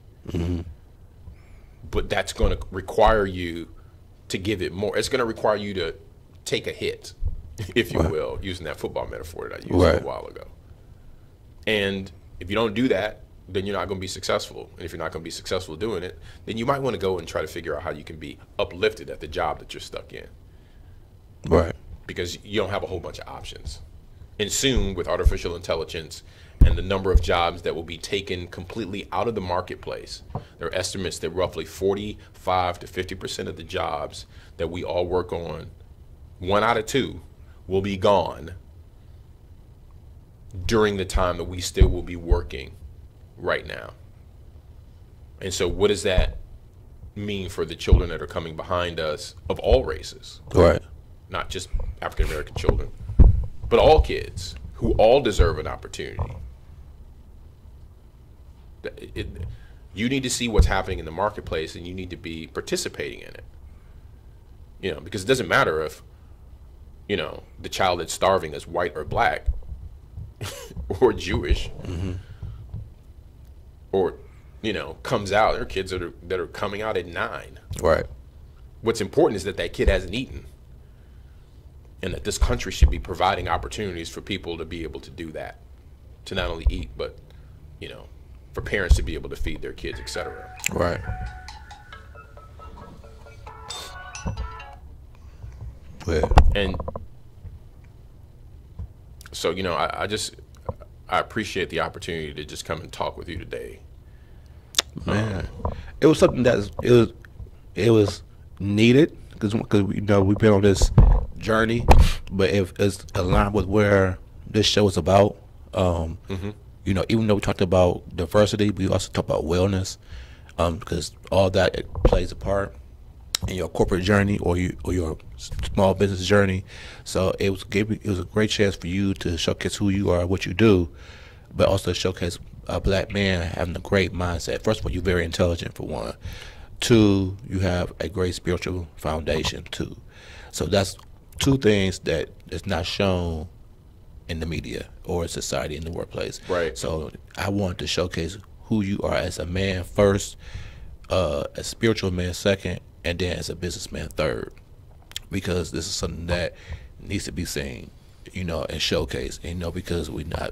But that's going to require you to give it more. It's going to require you to take a hit, if you will, using that football metaphor that I used a while ago. And if you don't do that, then you're not going to be successful. And if you're not going to be successful doing it, then you might want to go and try to figure out how you can be uplifted at the job that you're stuck in. Because you don't have a whole bunch of options. And soon, with artificial intelligence and the number of jobs that will be taken completely out of the marketplace, there are estimates that roughly 45 to 50% of the jobs that we all work on, 1 out of 2, will be gone during the time that we still will be working right now. And so what does that mean for the children that are coming behind us of all races? Not just African-American children, but all kids who all deserve an opportunity. You need to see what's happening in the marketplace, and you need to be participating in it. You know, because it doesn't matter if, you know, the child that's starving is white or black or Jewish, or, you know, comes out. There are kids that are coming out at 9. What's important is that that kid hasn't eaten, and that this country should be providing opportunities for people to be able to do that, to not only eat, but, you know, for parents to be able to feed their kids, etc. And so, you know, I appreciate the opportunity to just come and talk with you today. Man, it was something that it was needed because you know we've been on this journey, but it's aligned with where this show is about. You know, even though we talked about diversity, we also talked about wellness, because all that it plays a part in your corporate journey or your small business journey. So it was a great chance for you to showcase who you are, what you do, but also showcase a black man having a great mindset. First of all, you're very intelligent, for one. 2, you have a great spiritual foundation, too. So that's 2 things that is not shown in the media or in society, in the workplace. So I wanted to showcase who you are as a man first, a spiritual man second, and then as a businessman third, because this is something that needs to be seen, you know, and showcased, you know, because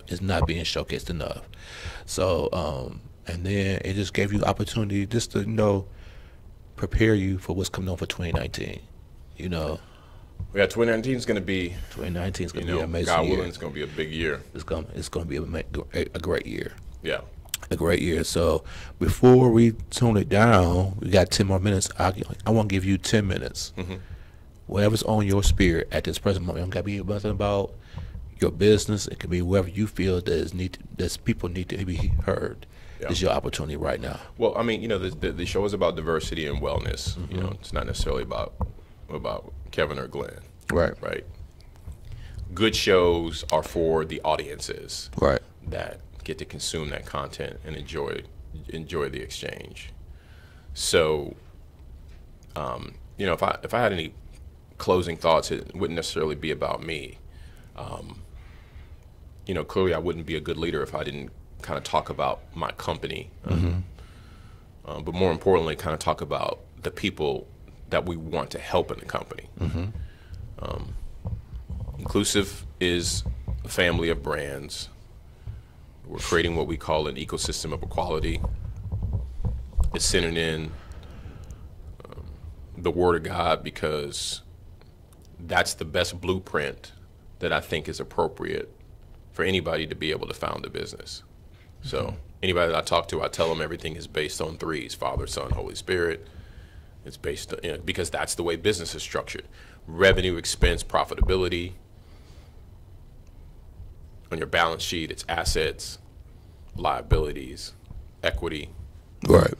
it's not being showcased enough. So and then it just gave you opportunity just to, you know, prepare you for what's coming on for 2019, you know. Yeah, 2019 is going to be. 2019 is going to be an amazing God year. willing, it's going to be a big year. It's going to be a great year. Yeah, a great year. So before we tone it down, we got 10 more minutes. I want to give you 10 minutes. Whatever's on your spirit at this present moment. It don't got to be nothing about your business. It can be wherever you feel that people need to be heard. This is your opportunity right now. Well, I mean, you know, the show is about diversity and wellness. You know, it's not necessarily about Kevin or Glenn. Right. Good shows are for the audiences that get to consume that content and enjoy the exchange. So, you know, if I had any closing thoughts, it wouldn't necessarily be about me. You know, clearly I wouldn't be a good leader if I didn't kind of talk about my company, but more importantly, kind of talk about the people that we want to help in the company. Nclusiv is a family of brands. We're creating what we call an ecosystem of equality. It's centered in the Word of God, because that's the best blueprint that I think is appropriate for anybody to be able to found a business. So anybody that I talk to, I tell them everything is based on threes: Father, Son, Holy Spirit. It's based on, because that's the way business is structured. Revenue, expense, profitability. On your balance sheet, it's assets, liabilities, equity. Right.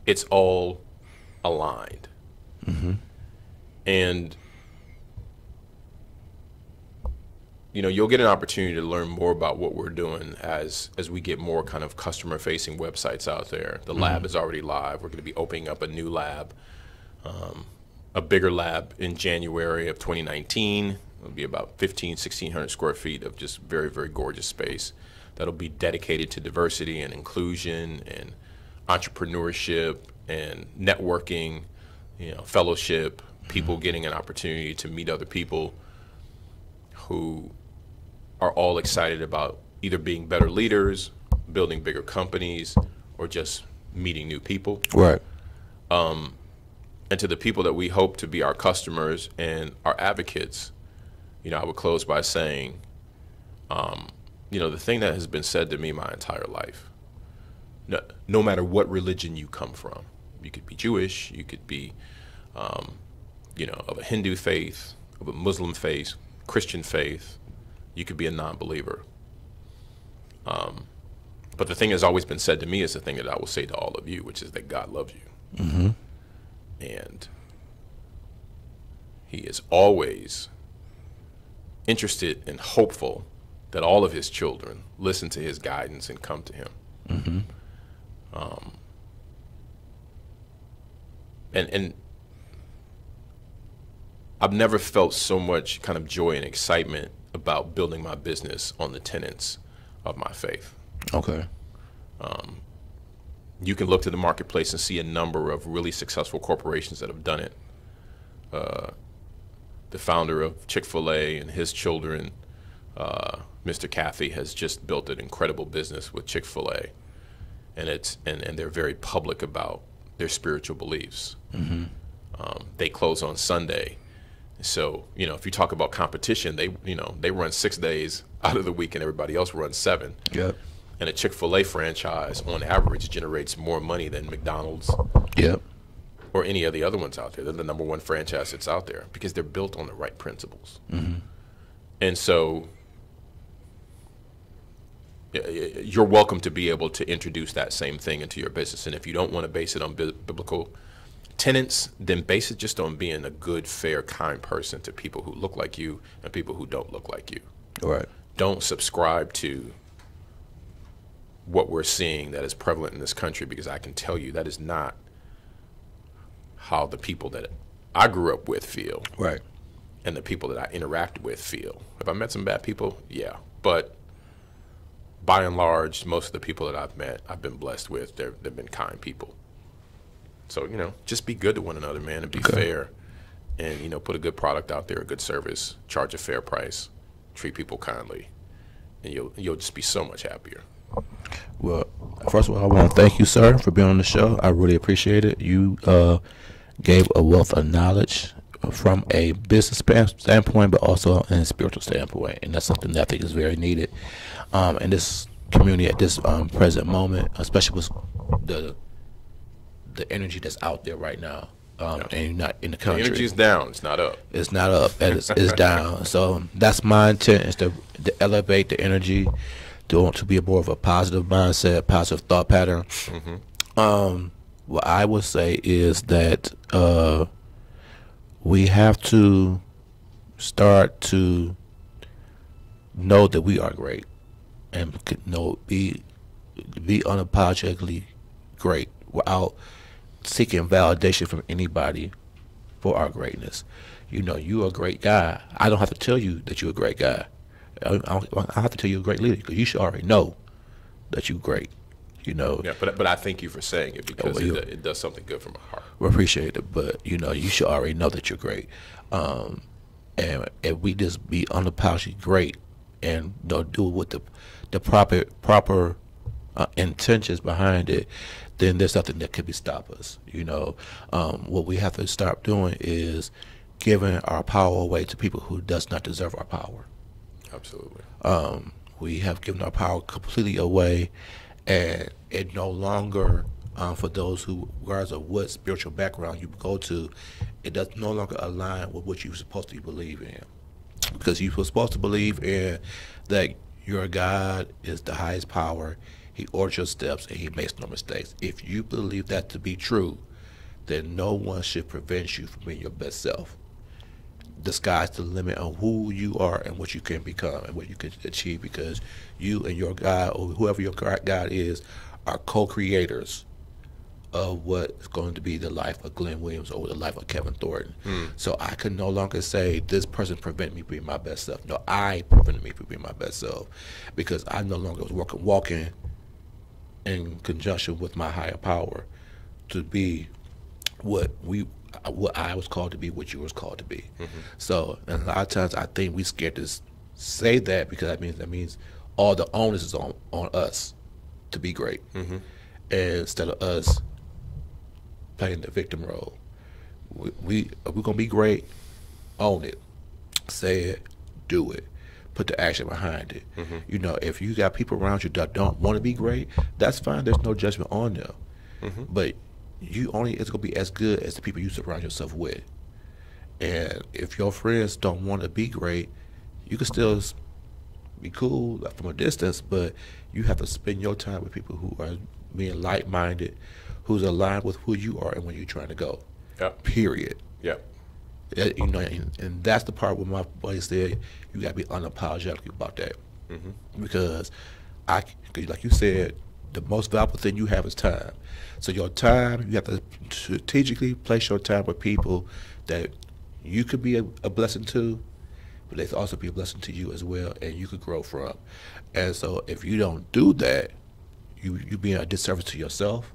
It's all aligned. And you'll get an opportunity to learn more about what we're doing as we get more kind of customer facing websites out there. The lab is already live. We're going to be opening up a new lab, a bigger lab in January of 2019. It'll be about 1,600 square feet of just very, very gorgeous space that'll be dedicated to diversity and inclusion and entrepreneurship and networking, fellowship, people getting an opportunity to meet other people who are all excited about either being better leaders, building bigger companies, or just meeting new people. Right. And to the people that we hope to be our customers and our advocates, I would close by saying, the thing that has been said to me my entire life, no matter what religion you come from, you could be Jewish, you could be, of a Hindu faith, of a Muslim faith, Christian faith, you could be a non-believer. But the thing that's always been said to me is the thing that I will say to all of you, which is that God loves you. And he is always interested and hopeful that all of his children listen to his guidance and come to him. And I've never felt so much kind of joy and excitement about building my business on the tenets of my faith. Okay. You can look to the marketplace and see a number of really successful corporations that have done it. The founder of Chick-fil-A and his children, Mr. Cathy, has just built an incredible business with Chick-fil-A, and they're very public about their spiritual beliefs. They close on Sunday. So, if you talk about competition, they run 6 days out of the week and everybody else runs 7. Yep. And a Chick-fil-A franchise, on average, generates more money than McDonald's. Yep. Or any of the other ones out there. They're the number one franchise that's out there because they're built on the right principles. And so you're welcome to be able to introduce that same thing into your business. And if you don't want to base it on biblical tenets, then base it just on being a good, fair, kind person to people who look like you and people who don't look like you. Right. Don't subscribe to what we're seeing that is prevalent in this country, because I can tell you that is not how the people that I grew up with feel. Right. And the people that I interact with feel. Have I met some bad people? Yeah. But by and large, most of the people that I've met, I've been blessed with. They've been kind people. So, just be good to one another, man, and be fair. And, put a good product out there, a good service, charge a fair price, treat people kindly, and you'll just be so much happier. Well, first of all, I want to thank you, sir, for being on the show. I really appreciate it. You gave a wealth of knowledge from a business standpoint, but also in a spiritual standpoint, and that's something that I think is very needed in this community at this present moment, especially with the energy that's out there right now, and not in the country. The energy's down. It's not up. It's not up. It's down. So that's my intent, is to elevate the energy, to be more of a positive mindset, positive thought pattern. What I would say is that we have to start to know that we are great, and be unapologetically great without seeking validation from anybody for our greatness. You're a great guy. I don't have to tell you that you're a great guy. I have to tell you a great leader, because you should already know that you're great. Yeah, but I thank you for saying it, because it does something good from my heart. We appreciate it, but you should already know that you're great. And if we just be unapologetically great and do it with the proper intentions behind it, then there's nothing that could stop us. What we have to start doing is giving our power away to people who does not deserve our power. Absolutely. We have given our power completely away, and it no longer, for those who, regardless of what spiritual background you go to, it does no longer align with what you're supposed to believe in. Because you were supposed to believe in that your God is the highest power, He orders your steps, and He makes no mistakes. If you believe that to be true, then no one should prevent you from being your best self. The sky's the limit on who you are and what you can become and what you can achieve, because you and your God, or whoever your God is, are co-creators of what is going to be the life of Glen Williams or the life of Kevin Thornton. So I can no longer say this person prevented me from being my best self. No, I prevented me from being my best self, because I no longer was walking in conjunction with my higher power to be what I was called to be, what you was called to be. So, and a lot of times I think we scared to say that, because that means all the onus is on us to be great, and instead of us playing the victim role. We're gonna be great. Own it, say it, do it, put the action behind it. You know, if you got people around you that don't want to be great, that's fine. There's no judgment on them, but it's gonna be as good as the people you surround yourself with. And if your friends don't want to be great, you can still be cool from a distance, but you have to spend your time with people who are being like-minded, who's aligned with who you are and where you're trying to go. Yep. Period. Yep. You know, and that's the part where my buddy said you got to be unapologetic about that, because like you said, the most valuable thing you have is time. So your time, you have to strategically place your time with people that you could be a blessing to, but they could also be a blessing to you as well, and you could grow from. And so if you don't do that, you being a disservice to yourself,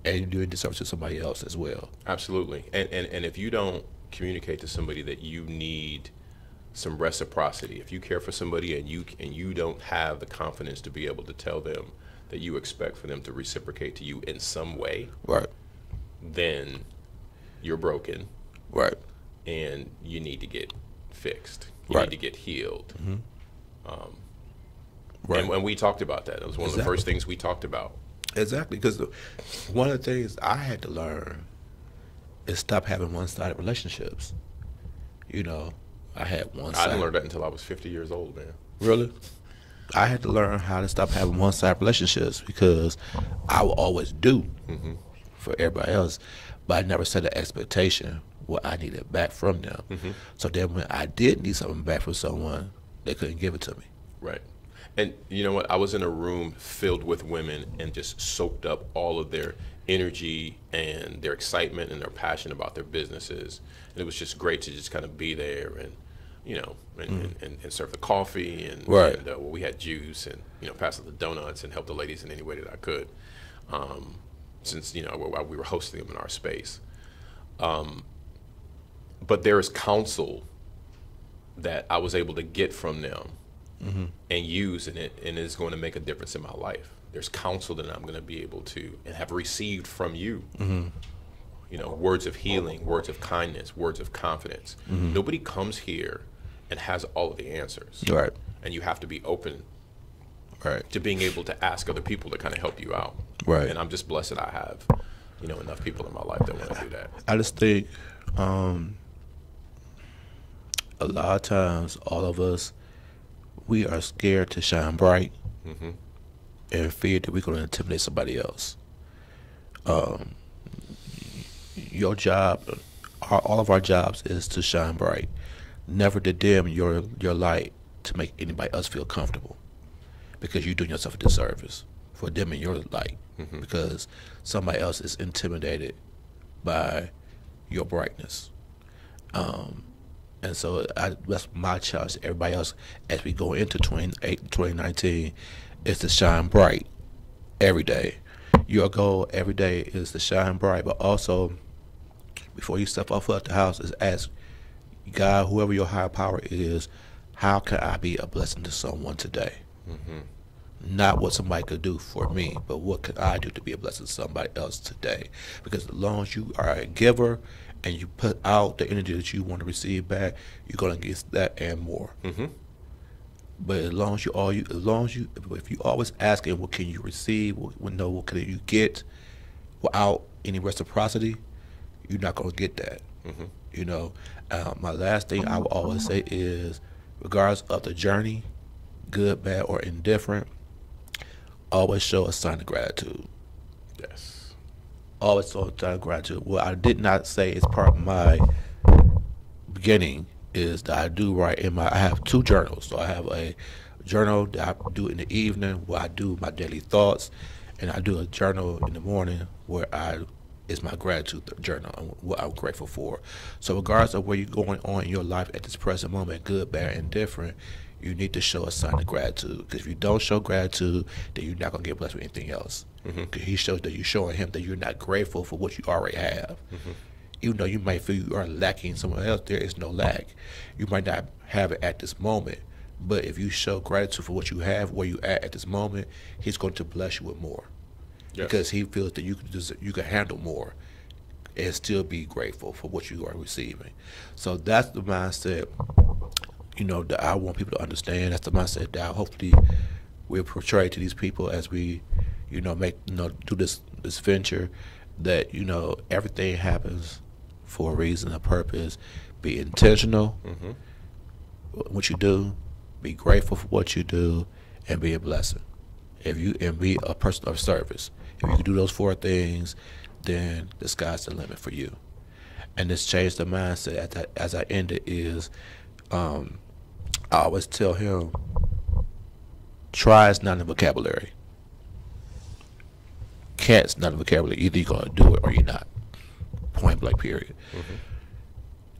and you're doing disservice to somebody else as well. Absolutely. And if you don't communicate to somebody that you need some reciprocity, if you care for somebody and you don't have the confidence to be able to tell them that you expect for them to reciprocate to you in some way, right, then you're broken, right, and you need to get fixed. You right. need to get healed. Right. And we talked about that. It was one of the first things we talked about. Exactly, because one of the things I had to learn is stop having one-sided relationships. You know, I had one-sided. I didn't learn that until I was 50 years old, man. Really? I had to learn how to stop having one-sided relationships, because I would always do for everybody else, but I never set an expectation what I needed back from them. So then when I did need something back from someone, they couldn't give it to me. Right. And you know what? I was in a room filled with women and just soaked up all of their energy and their excitement and their passion about their businesses. And it was just great to just kind of be there and, you know, and serve the coffee and, right. and we had juice and, you know, pass out the donuts and help the ladies in any way that I could, since, you know, while we were hosting them in our space. But there is counsel that I was able to get from them and use in it, and it's going to make a difference in my life. There's counsel that I'm going to be able to and have received from you. You know, words of healing, words of kindness, words of confidence. Nobody comes here and has all of the answers. Right. And you have to be open right. to being able to ask other people to kind of help you out. Right. And I'm just blessed that I have, you know, enough people in my life that want to do that. I just think a lot of times all of us, we are scared to shine bright and fear that we're going to intimidate somebody else. Your job, all of our jobs is to shine bright, never to dim your light to make anybody else feel comfortable, because you're doing yourself a disservice for dimming your light because somebody else is intimidated by your brightness. And so that's my challenge to everybody else as we go into 2019 is to shine bright every day. Your goal every day is to shine bright, but also before you step off the house is ask God, whoever your higher power is, how can I be a blessing to someone today? Not what somebody could do for me, but what can I do to be a blessing to somebody else today? Because as long as you are a giver and you put out the energy that you want to receive back, you're going to get that and more. But if you always asking what can you receive, what can you get, without any reciprocity, you're not gonna get that. You know, my last thing I will always say is, regardless of the journey, good, bad, or indifferent, always show a sign of gratitude. Yes. Always show a sign of gratitude. What I did not say is part of my beginning is that I do write I have 2 journals. So I have a journal that I do in the evening where I do my daily thoughts, and I do a journal in the morning where it's my gratitude journal and what I'm grateful for. So regardless of where you're going on in your life at this present moment, good, bad, indifferent, you need to show a sign of gratitude. Because if you don't show gratitude, then you're not going to get blessed with anything else. Because he shows that you're showing him that you're not grateful for what you already have. Even though you might feel you are lacking somewhere else, there is no lack. You might not have it at this moment, but if you show gratitude for what you have, where you at this moment, he's going to bless you with more. Yes. Because he feels that you can handle more and still be grateful for what you are receiving. So that's the mindset, that I want people to understand. That's the mindset that hopefully we'll portray to these people as we, do this venture, that, everything happens for a reason, a purpose. Be intentional with what you do, be grateful for what you do, and be a blessing. And be a person of service. If you can do those 4 things, then the sky's the limit for you. And this changed the mindset as I end it is, I always tell him, try is not in the vocabulary. Can't's not in the vocabulary. Either you're going to do it or you're not. Point blank, period.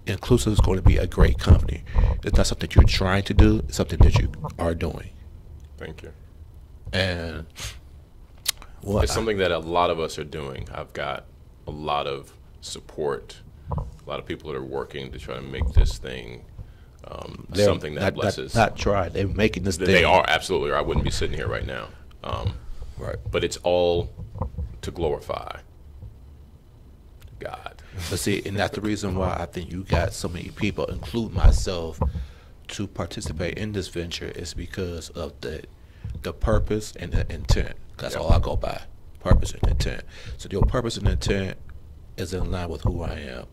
Nclusive is going to be a great company. It's not something you're trying to do. It's something that you are doing. Thank you. And it's something that a lot of us are doing. I've got a lot of support, a lot of people that are working to try to make this thing something that blesses. Not try. They're making this thing. They are, absolutely, or I wouldn't be sitting here right now. Right. But it's all to glorify God. But see, and that's the reason why I think you got so many people, including myself, to participate in this venture, is because of the purpose and the intent. That's all I go by, purpose and intent. So your purpose and intent is in line with who I am,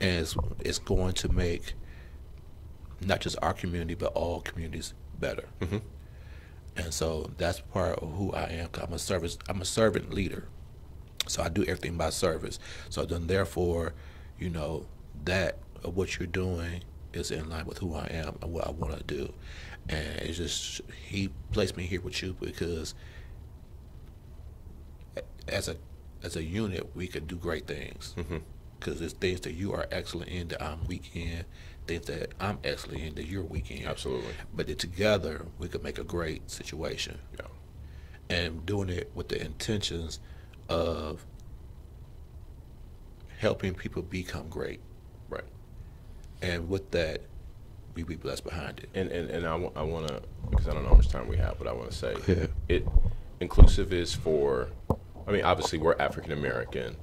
and it's going to make not just our community but all communities better. And so that's part of who I am. 'Cause I'm a servant leader, so I do everything by service. So then, therefore, that what you're doing is in line with who I am and what I want to do. And it's just, he placed me here with you because as a unit, we could do great things. Because there's things that you are excellent in that I'm weak in, things that I'm excellent in that you're weak in. Absolutely. But together, we could make a great situation. Yeah. And doing it with the intentions of helping people become great. Right. And with that, we be blessed behind it. And I want to, because I don't know how much time we have, but I want to say Nclusive is for, obviously we're African American.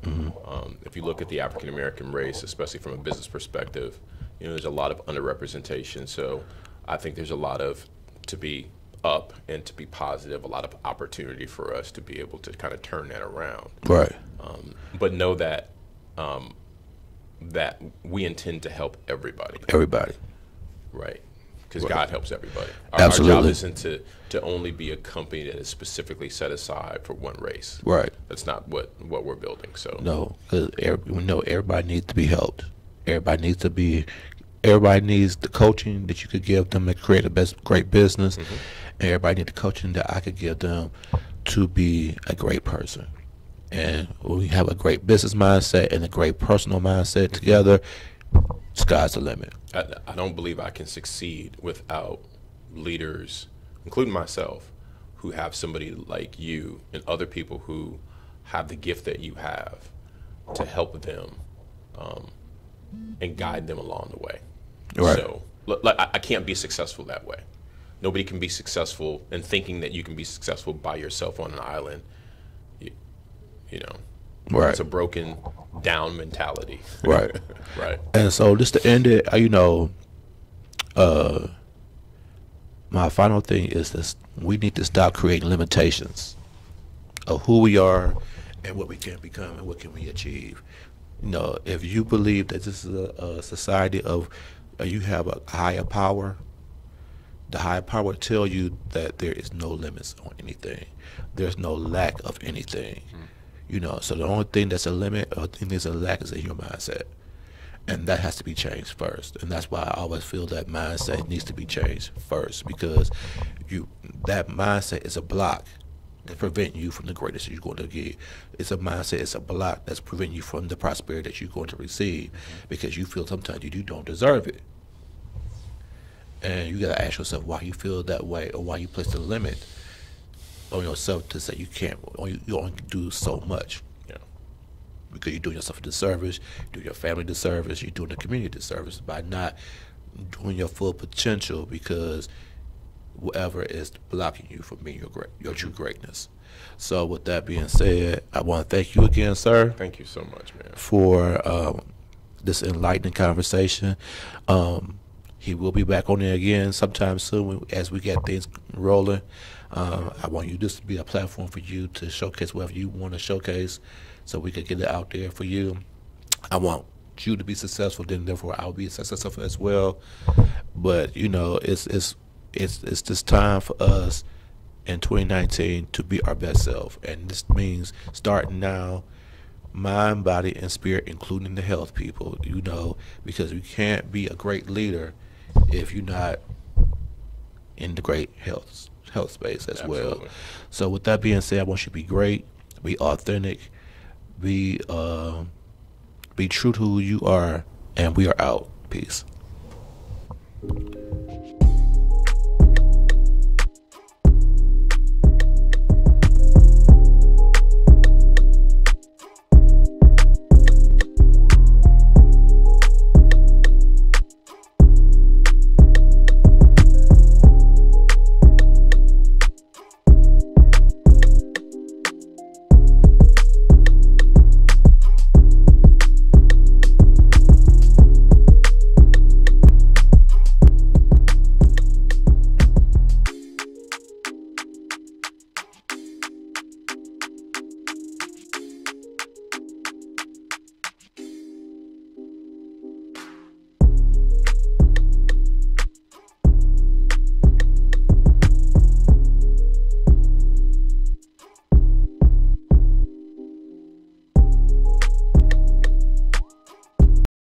If you look at the African American race, especially from a business perspective, there's a lot of underrepresentation. So I think there's a lot to be up and to be positive, a lot of opportunity for us to be able to kind of turn that around. Right. But know that that we intend to help everybody. Everybody. Right. Because God helps everybody. Absolutely. Our job isn't to only be a company that is specifically set aside for one race. Right. That's not what we're building. So no, because everybody needs to be helped. Everybody needs the coaching that you could give them to create a great business. And everybody needs the coaching that I could give them to be a great person. And when we have a great business mindset and a great personal mindset together, sky's the limit. I don't believe I can succeed without leaders, including myself, who have somebody like you and other people who have the gift that you have to help them and guide them along the way. Right. So I can't be successful that way. Nobody can be successful in thinking that you can be successful by yourself on an island. Right. It's a broken down mentality. Right. Right. And so just to end it, my final thing is this: we need to stop creating limitations of who we are and what we can become and what can we achieve. You know, if you believe that this is a society of you have a higher power, the higher power will tell you that there is no limits on anything. There's no lack of anything. You know, so the only thing that's a limit or thing that's a lack is in your mindset. And that has to be changed first. And that's why I always feel that mindset needs to be changed first, because that mindset is a block that prevent you from the greatness you're going to get. It's a mindset, it's a block that's preventing you from the prosperity that you're going to receive, because you feel sometimes you don't deserve it. And you got to ask yourself why you feel that way, or why you place a limit on yourself to say you can't, or you only do so much. Because you're doing yourself a disservice, you're doing your family a disservice, you're doing the community a disservice by not doing your full potential, because whatever is blocking you from being your true greatness. So with that being said, I want to thank you again, sir. Thank you so much, man, for this enlightening conversation. He will be back on there again sometime soon as we get things rolling. I want you this to be a platform for you to showcase whatever you want to showcase, so we could get it out there for you. I want you to be successful, then therefore I'll be successful as well. But you know, it's this time for us in 2019 to be our best self, and this means starting now, mind, body, and spirit, including the health people. You know, because you can't be a great leader if you're not in the great health space as Absolutely. well. So with that being said, I want you to be great, be authentic, be true to who you are, and we are out. Peace.